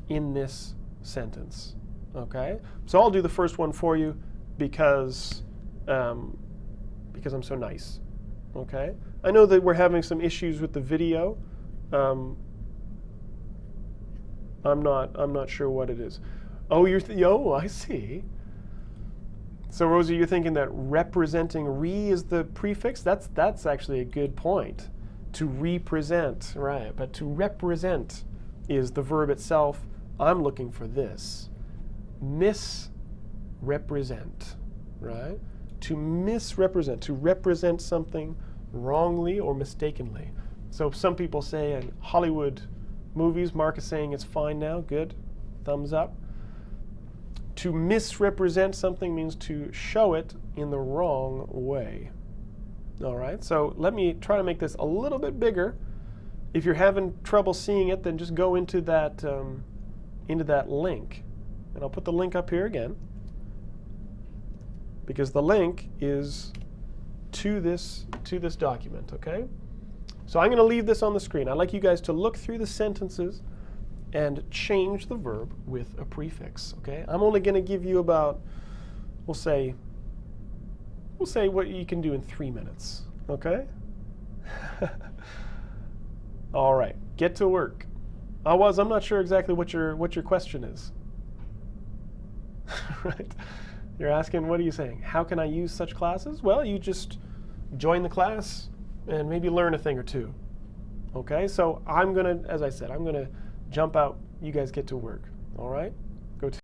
in this sentence. Okay? So I'll do the first one for you because I'm so nice. Okay? I know that we're having some issues with the video. I'm not sure what it is. Oh, I see. So Rosie, you're thinking that representing is the prefix? That's actually a good point. To represent, right? But to represent is the verb itself. I'm looking for this. Misrepresent, right? To misrepresent, to represent something wrongly or mistakenly. So some people say in Hollywood movies, Mark is saying it's fine now, good, thumbs up. To misrepresent something means to show it in the wrong way. All right, so let me try to make this a little bit bigger. If you're having trouble seeing it, then just go into that link. And I'll put the link up here again, because the link is to this document, okay? So I'm going to leave this on the screen. I'd like you guys to look through the sentences and change the verb with a prefix, okay? I'm only going to give you about, we'll say what you can do in 3 minutes, okay? All right, get to work. I'm not sure exactly what your question is. Right? You're asking, what are you saying? How can I use such classes? Well, you just join the class and maybe learn a thing or two. Okay, so as I said, I'm gonna jump out. You guys get to work. All right, go to.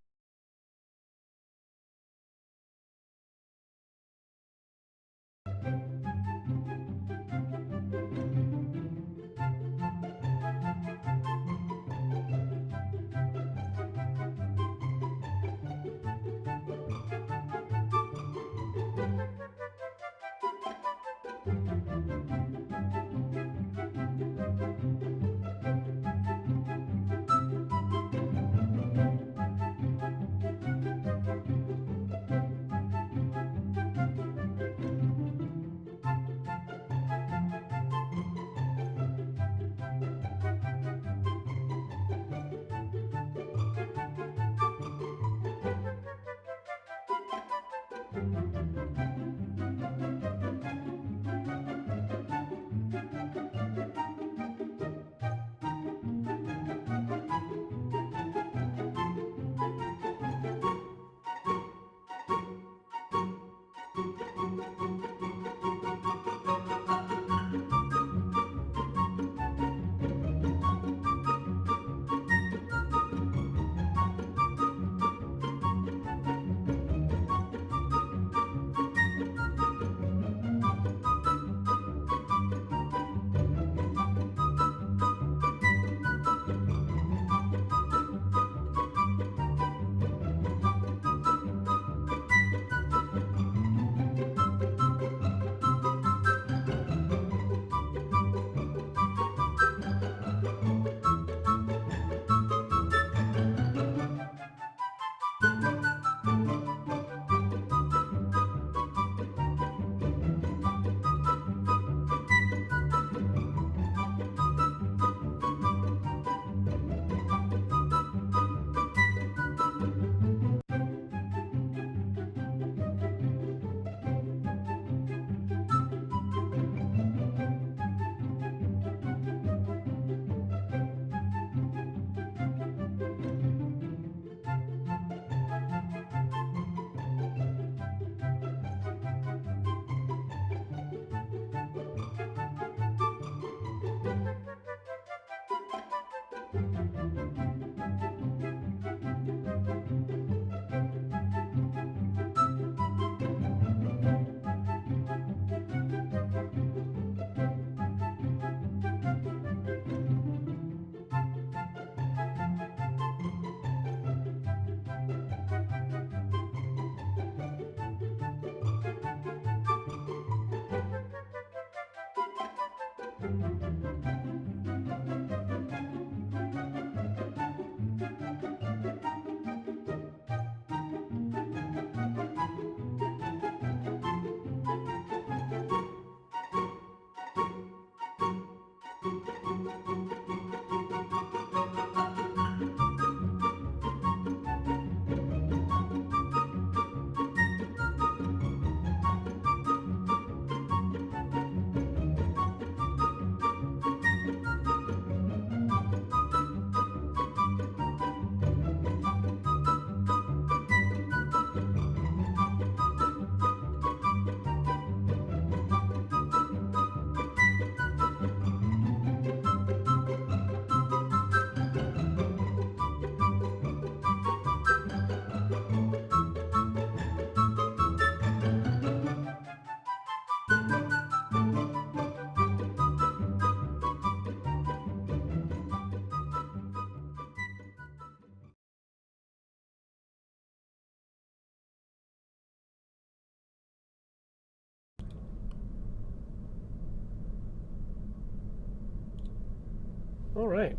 All right.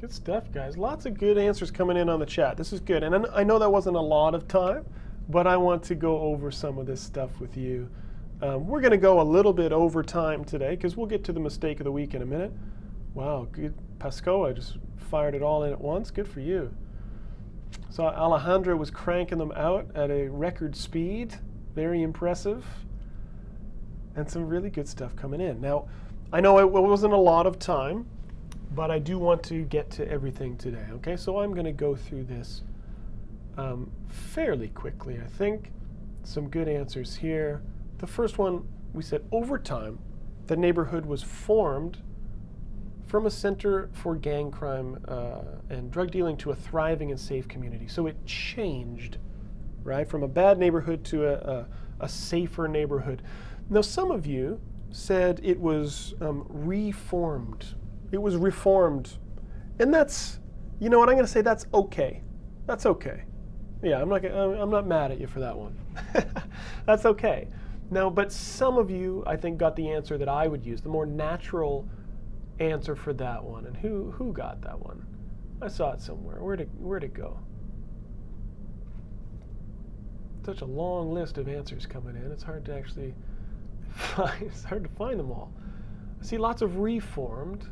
Good stuff, guys. Lots of good answers coming in on the chat. This is good. And I know that wasn't a lot of time, but I want to go over some of this stuff with you. We're going to go a little bit over time today because we'll get to the mistake of the week in a minute. Wow, good. Pascoa just fired it all in at once. Good for you. So Alejandra was cranking them out at a record speed. Very impressive. And some really good stuff coming in. Now, I know it wasn't a lot of time, but I do want to get to everything today, okay? So I'm going to go through this fairly quickly, I think. Some good answers here. The first one, we said over time, the neighborhood was formed from a center for gang crime and drug dealing to a thriving and safe community. So it changed, right, from a bad neighborhood to a safer neighborhood. Now, some of you said it was reformed. It was reformed. And that's, you know what, I'm going to say that's okay. That's okay. Yeah, I'm not mad at you for that one. That's okay. Now, but some of you, I think, got the answer that I would use, the more natural answer for that one. And who got that one? I saw it somewhere. Where'd it go? Such a long list of answers coming in. It's hard to actually find. It's hard to find them all. I see lots of reformed.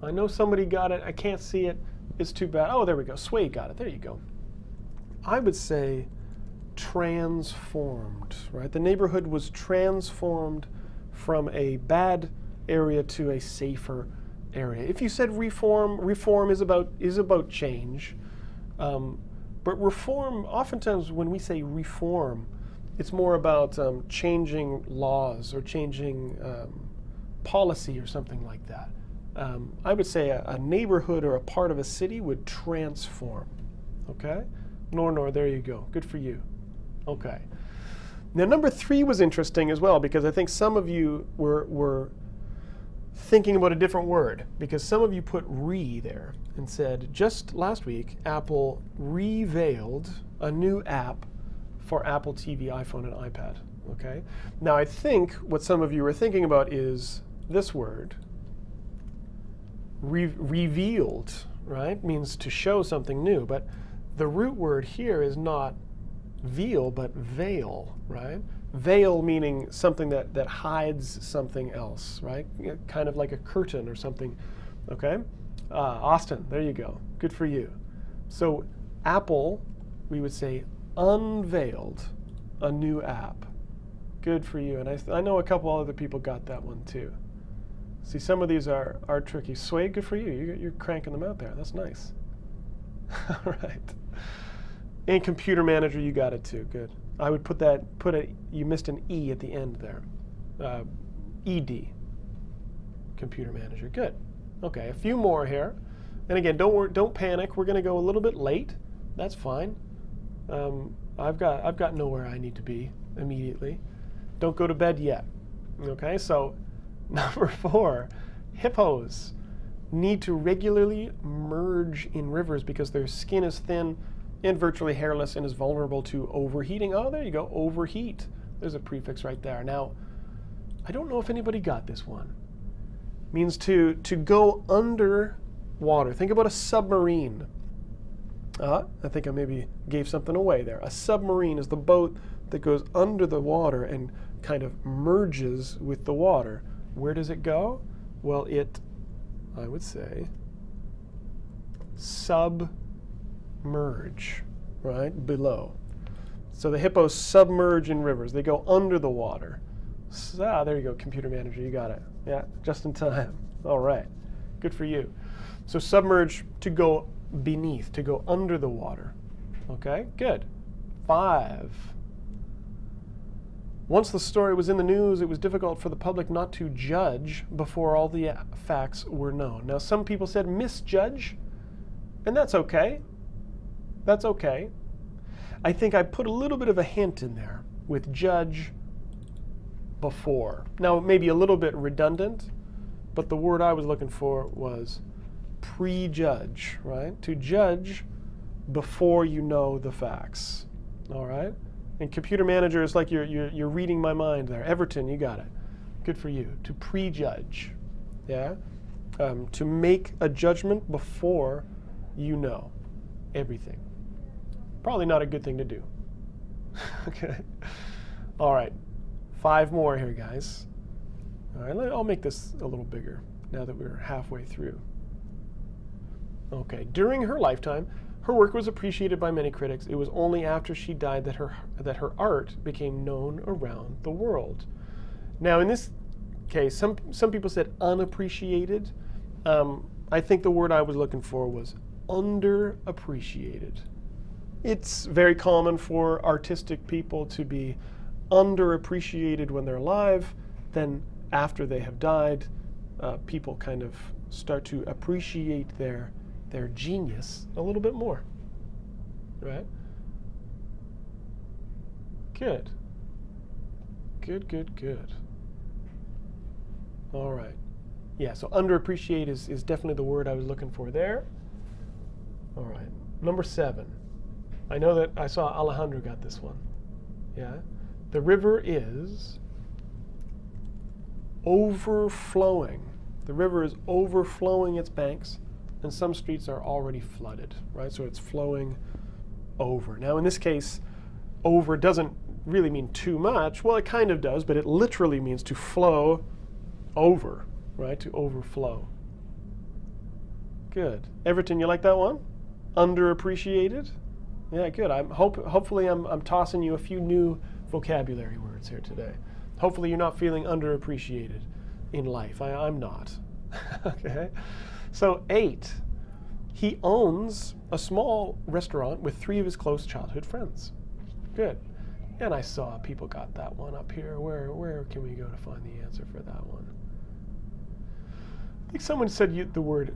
I know somebody got it. I can't see it. It's too bad. Oh, there we go. Sway got it. There you go. I would say transformed, right? The neighborhood was transformed from a bad area to a safer area. If you said reform is about change. But reform, oftentimes when we say reform, it's more about changing laws or changing policy or something like that. I would say a neighborhood or a part of a city would transform. Okay? Nor, there you go. Good for you. Okay. Now, number 3 was interesting as well because I think some of you were thinking about a different word because some of you put re there and said, just last week, Apple revealed a new app for Apple TV, iPhone, and iPad. Okay? Now, I think what some of you were thinking about is this word, revealed, right? Means to show something new. But the root word here is not veal, but veil, right? Veil meaning something that hides something else, right? Kind of like a curtain or something, okay? Austin, there you go. Good for you. So Apple, we would say, unveiled a new app. Good for you. And I know a couple other people got that one too. See, some of these are tricky. Sway, good for you. You're cranking them out there. That's nice. All right. And computer manager, you got it too. Good. I would you missed an E at the end there. ED, computer manager. Good. Okay, a few more here. And again, don't panic. We're going to go a little bit late. That's fine. I've got nowhere I need to be immediately. Don't go to bed yet. Okay, so number 4, hippos need to regularly merge in rivers because their skin is thin and virtually hairless and is vulnerable to overheating. Oh, there you go, overheat. There's a prefix right there. Now, I don't know if anybody got this one. means to go under water. Think about a submarine. I think I maybe gave something away there. A submarine is the boat that goes under the water and kind of merges with the water. Where does it go? Well, I would say, submerge, right, below. So the hippos submerge in rivers. They go under the water. So, there you go, computer manager, you got it. Yeah, just in time. All right, good for you. So submerge, to go beneath, to go under the water. Okay, good. 5. Once the story was in the news, it was difficult for the public not to judge before all the facts were known. Now, some people said misjudge, and that's okay. That's okay. I think I put a little bit of a hint in there with judge before. Now, it may be a little bit redundant, but the word I was looking for was prejudge, right? To judge before you know the facts, all right? And computer manager is like you're reading my mind there. Everton, you got it. Good for you. To prejudge, yeah? To make a judgment before you know everything. Probably not a good thing to do. Okay. All right. 5 more here, guys. All right, I'll make this a little bigger now that we're halfway through. Okay. During her lifetime, her work was appreciated by many critics. It was only after she died that her art became known around the world. Now, in this case, some people said unappreciated. I think the word I was looking for was underappreciated. It's very common for artistic people to be underappreciated when they're alive. Then after they have died, people kind of start to appreciate their genius a little bit more, right? Good. Good, good, good. All right. Yeah, so underappreciate is definitely the word I was looking for there. All right. Number 7. I know that I saw Alejandro got this one. Yeah. The river is overflowing. The river is overflowing its banks, and some streets are already flooded, right? So it's flowing over. Now, in this case, over doesn't really mean too much. Well, it kind of does, but it literally means to flow over, right? To overflow. Good. Everton, you like that one? Underappreciated? Yeah, good. Hopefully I'm tossing you a few new vocabulary words here today. Hopefully you're not feeling underappreciated in life. I'm not. Okay. So 8. He owns a small restaurant with 3 of his close childhood friends. Good. And I saw people got that one up here. Where can we go to find the answer for that one? I think someone said the word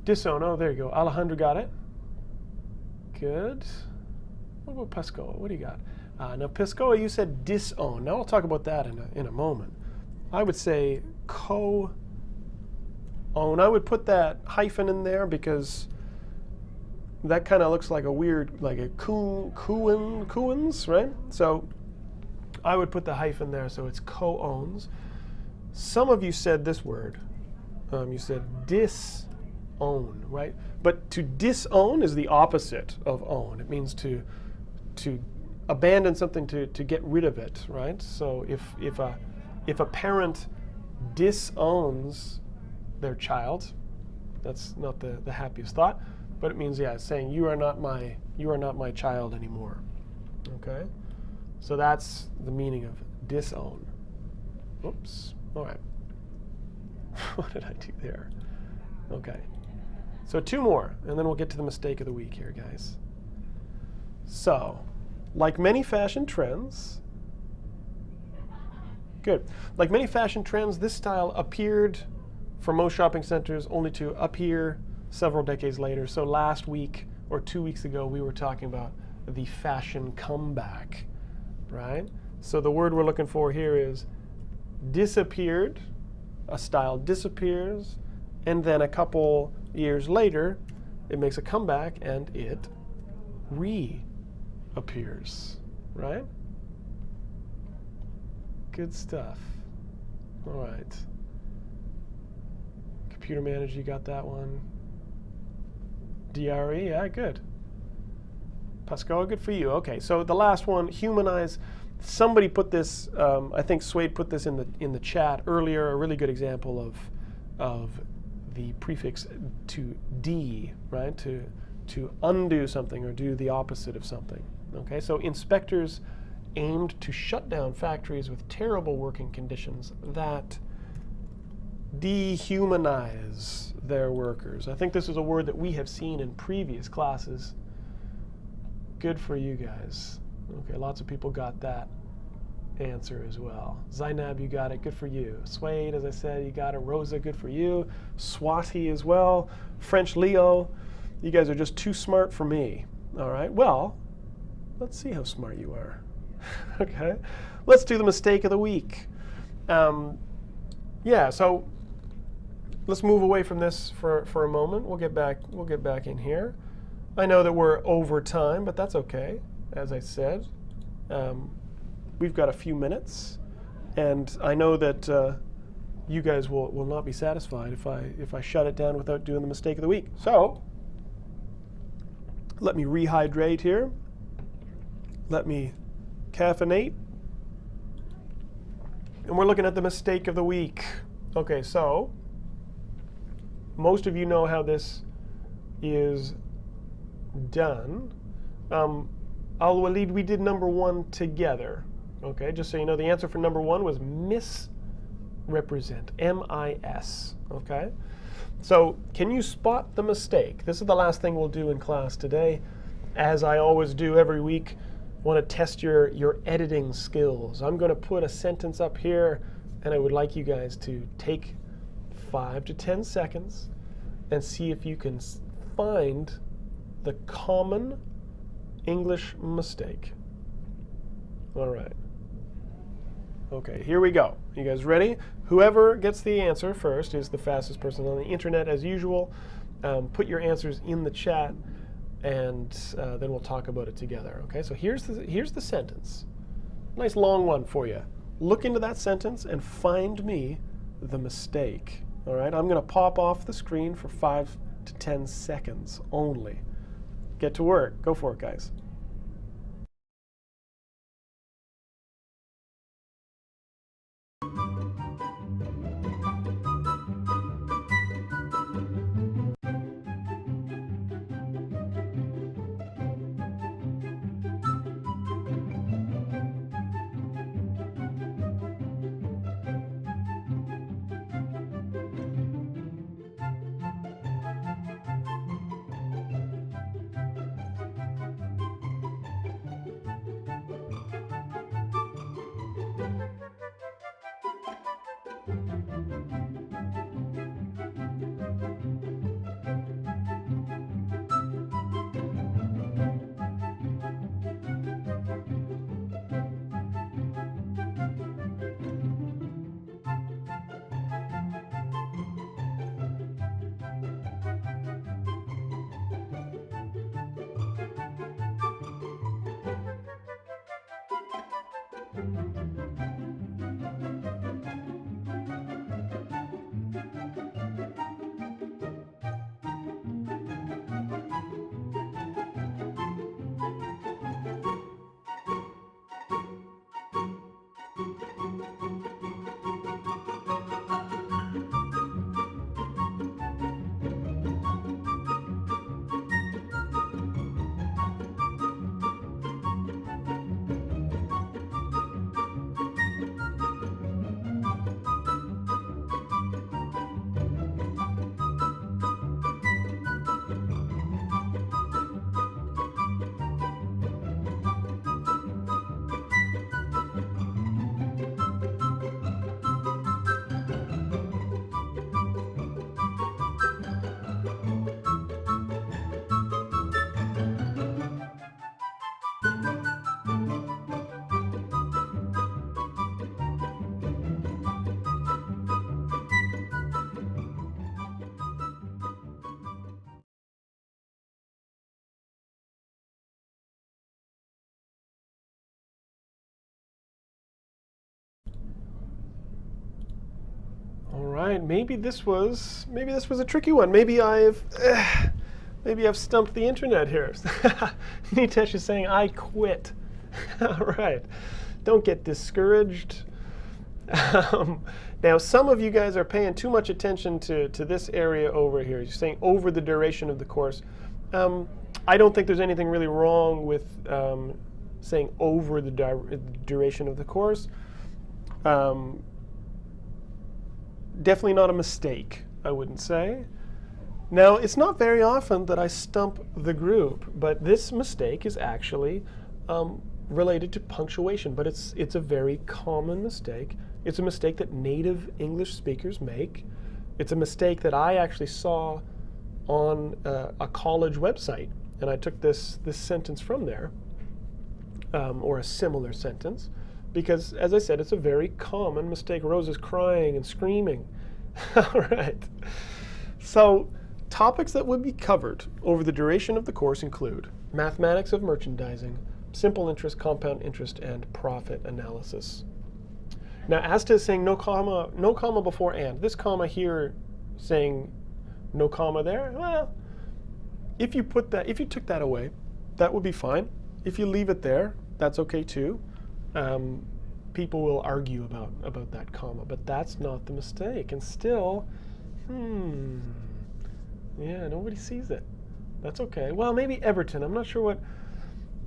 disown. Oh, there you go. Alejandro got it. Good. What about Pescoa? What do you got? Now, Pescoa, you said disown. Now, I'll talk about that in a moment. I would say co-own. I would put that hyphen in there because that kind of looks like a weird, like a cooins, right? So I would put the hyphen there so it's co-owns. Some of you said this word. You said disown, right? But to disown is the opposite of own. It means to abandon something, to get rid of it, right? So if a parent disowns their child, that's not the happiest thought, but it means, yeah, saying you are not my child anymore. Okay? So that's the meaning of disown. Oops. All right. What did I do there? Okay. So 2 more, and then we'll get to the mistake of the week here, guys. So, like many fashion trends, good. Like many fashion trends, this style appeared for most shopping centers only to appear several decades later. So last week or 2 weeks ago, we were talking about the fashion comeback, right? So the word we're looking for here is disappeared. A style disappears, and then a couple years later, it makes a comeback and it reappears, right? Good stuff. All right. computer manager, you got that one. DRE, yeah, good. Pascal, good for you. Okay, so the last one, humanize. Somebody put this, I think Suede put this in the chat earlier, a really good example of the prefix to D, right? To undo something or do the opposite of something. Okay, so inspectors aimed to shut down factories with terrible working conditions that dehumanize their workers. I think this is a word that we have seen in previous classes. Good for you guys. Okay, lots of people got that answer as well. Zainab, you got it. Good for you. Suede, as I said, you got it. Rosa, good for you. Swati as well. French Leo, you guys are just too smart for me. All right, well, let's see how smart you are. Okay, let's do the mistake of the week. Yeah, so let's move away from this for a moment. We'll get back in here. I know that we're over time, but that's okay. As I said, we've got a few minutes, and I know that you guys will not be satisfied if I shut it down without doing the mistake of the week. So let me rehydrate here. Let me caffeinate. And we're looking at the mistake of the week. Okay, so most of you know how this is done. Al-Walid, we did number one together. Okay, just so you know, the answer for number one was misrepresent, M-I-S. Okay, so can you spot the mistake? This is the last thing we'll do in class today. As I always do every week, want to test your editing skills. I'm going to put a sentence up here, and I would like you guys to take 5 to 10 seconds and see if you can find the common English mistake. All right. Okay, here we go. You guys ready? Whoever gets the answer first is the fastest person on the internet, as usual. Put your answers in the chat, and then we'll talk about it together. Okay, so here's the sentence. Nice long one for you. Look into that sentence and find me the mistake. All right, I'm going to pop off the screen for 5 to 10 seconds only. Get to work. Go for it, guys. right, maybe this was a tricky one. Maybe I've stumped the internet here. Nitesh is saying, I quit. All right. Don't get discouraged. Now, some of you guys are paying too much attention to this area over here. You're saying over the duration of the course. I don't think there's anything really wrong with saying over the duration of the course. Definitely not a mistake, I wouldn't say. Now, it's not very often that I stump the group, but this mistake is actually related to punctuation, but it's a very common mistake. It's a mistake that native English speakers make. It's a mistake that I actually saw on a college website, and I took this sentence from there, or a similar sentence, because, as I said, it's a very common mistake. Rose is crying and screaming. All right. So, topics that would be covered over the duration of the course include mathematics of merchandising, simple interest, compound interest, and profit analysis. Now, as to saying no comma before and, this comma here saying no comma there, well, if you took that away, that would be fine. If you leave it there, that's okay too. People will argue about that comma, but that's not the mistake. And still, yeah, nobody sees it. That's okay. Well, maybe Everton. I'm not sure what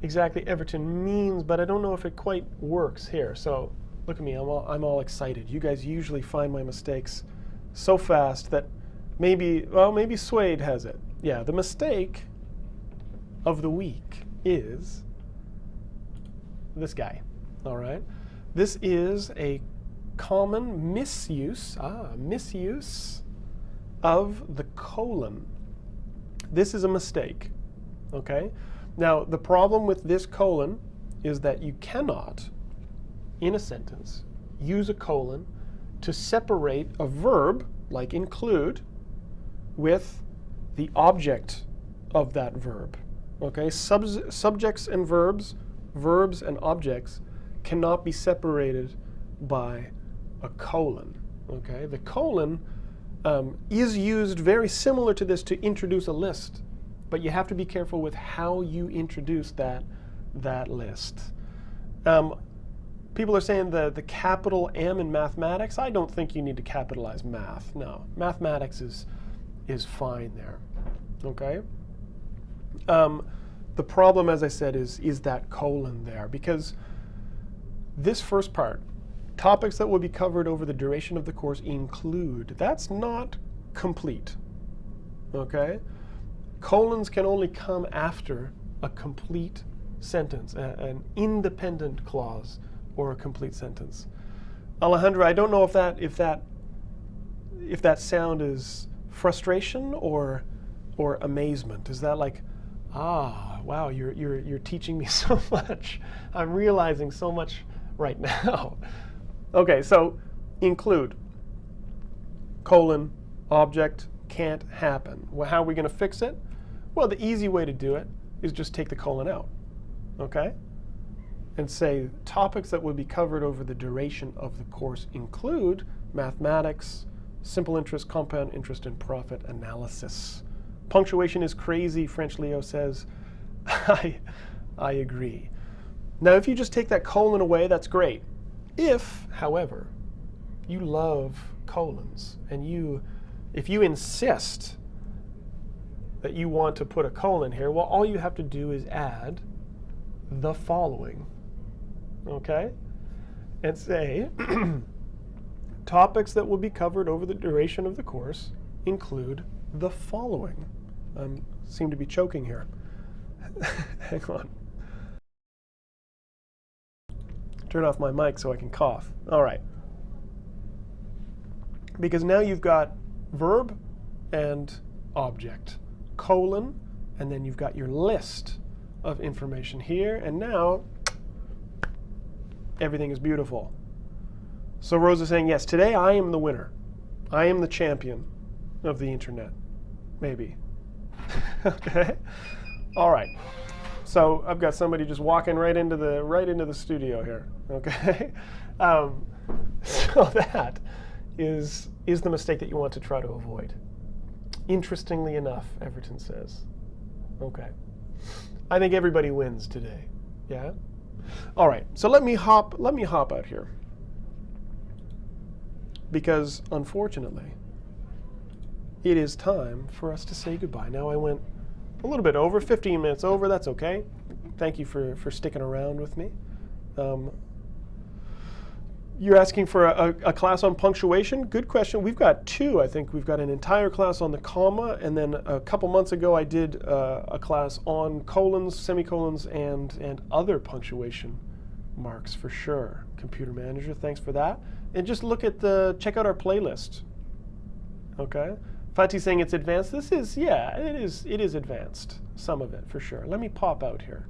exactly Everton means, but I don't know if it quite works here. So look at me. I'm all excited. You guys usually find my mistakes so fast that maybe Suede has it. Yeah, the mistake of the week is this guy. All right. This is a common misuse of the colon. This is a mistake, okay? Now, the problem with this colon is that you cannot, in a sentence, use a colon to separate a verb, like include, with the object of that verb, okay? Subjects and verbs and objects cannot be separated by a colon, okay? The colon is used very similar to this to introduce a list, but you have to be careful with how you introduce that list. People are saying the capital M in mathematics. I don't think you need to capitalize math. No, mathematics is fine there, okay? The problem, as I said, is that colon there, because this first part, topics that will be covered over the duration of the course include, that's not complete, okay? Colons can only come after a complete sentence, an independent clause or a complete sentence. Alejandra, I don't know if that sound is frustration or amazement. Is that like, wow, you're teaching me so much. I'm realizing so much right now. Okay, so include, colon, object, can't happen. Well, how are we going to fix it? Well, the easy way to do it is just take the colon out, okay? And say topics that will be covered over the duration of the course include mathematics, simple interest, compound interest, and profit analysis. Punctuation is crazy, French Leo says. I agree. Now, if you just take that colon away, that's great. If, however, you love colons and if you insist that you want to put a colon here, well, all you have to do is add the following, okay? And say, topics that will be covered over the duration of the course include the following. I seem to be choking here. Hang on. Turn off my mic so I can cough. All right. Because now you've got verb and object, colon, and then you've got your list of information here, and now everything is beautiful. So Rose is saying, yes, today I am the winner. I am the champion of the internet. Maybe. Okay. All right. So I've got somebody just walking right into the studio here. Okay. So that is the mistake that you want to try to avoid. Interestingly enough, Everton says. Okay. I think everybody wins today. Yeah? All right. So let me hop out here. Because unfortunately, it is time for us to say goodbye. Now I went a little bit over, 15 minutes over. That's okay. Thank you for sticking around with me. You're asking for a class on punctuation? Good question. We've got two. I think we've got an entire class on the comma, and then a couple months ago I did a class on colons, semicolons, and other punctuation marks for sure. Computer Manager, thanks for that. And just check out our playlist. Okay? Fatih's saying it's advanced. This is, yeah, it is advanced. Some of it, for sure. Let me pop out here.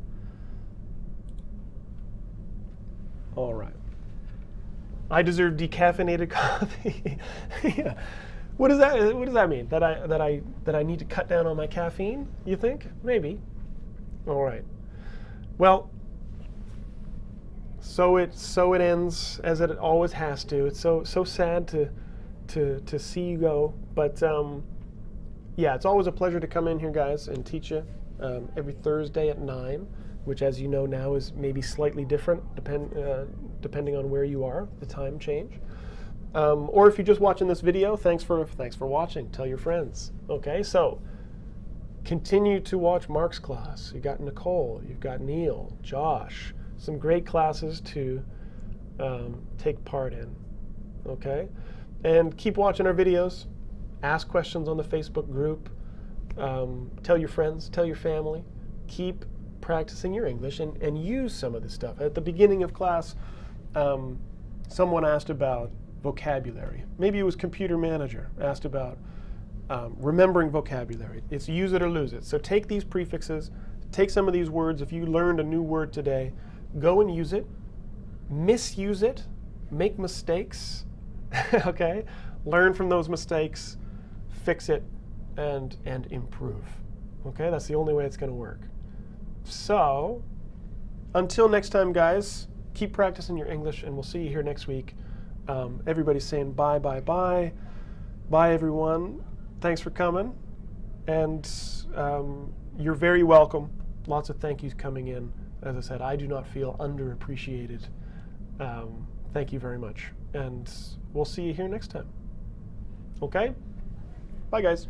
All right. I deserve decaffeinated coffee. Yeah. What does that mean? That I need to cut down on my caffeine? You think? Maybe. All right. Well, so it ends as it always has to. It's so sad to see you go, but yeah, it's always a pleasure to come in here, guys, and teach you every Thursday at 9. Which, as you know now, is maybe slightly different depending on where you are, the time change. Or if you're just watching this video, thanks for watching. Tell your friends. Okay, so continue to watch Mark's class. You've got Nicole, you've got Neil, Josh. Some great classes to take part in. Okay, and keep watching our videos. Ask questions on the Facebook group. Tell your friends. Tell your family. Keep practicing your English and use some of this stuff. At the beginning of class, someone asked about vocabulary. Maybe it was Computer Manager asked about remembering vocabulary. It's use it or lose it. So take these prefixes, take some of these words. If you learned a new word today, go and use it, misuse it, make mistakes, okay? Learn from those mistakes, fix it, and improve. Okay, that's the only way it's going to work. So, until next time, guys, keep practicing your English, and we'll see you here next week. Everybody's saying bye, bye, bye. Bye, everyone. Thanks for coming. And you're very welcome. Lots of thank yous coming in. As I said, I do not feel underappreciated. Thank you very much. And we'll see you here next time. Okay? Bye, guys.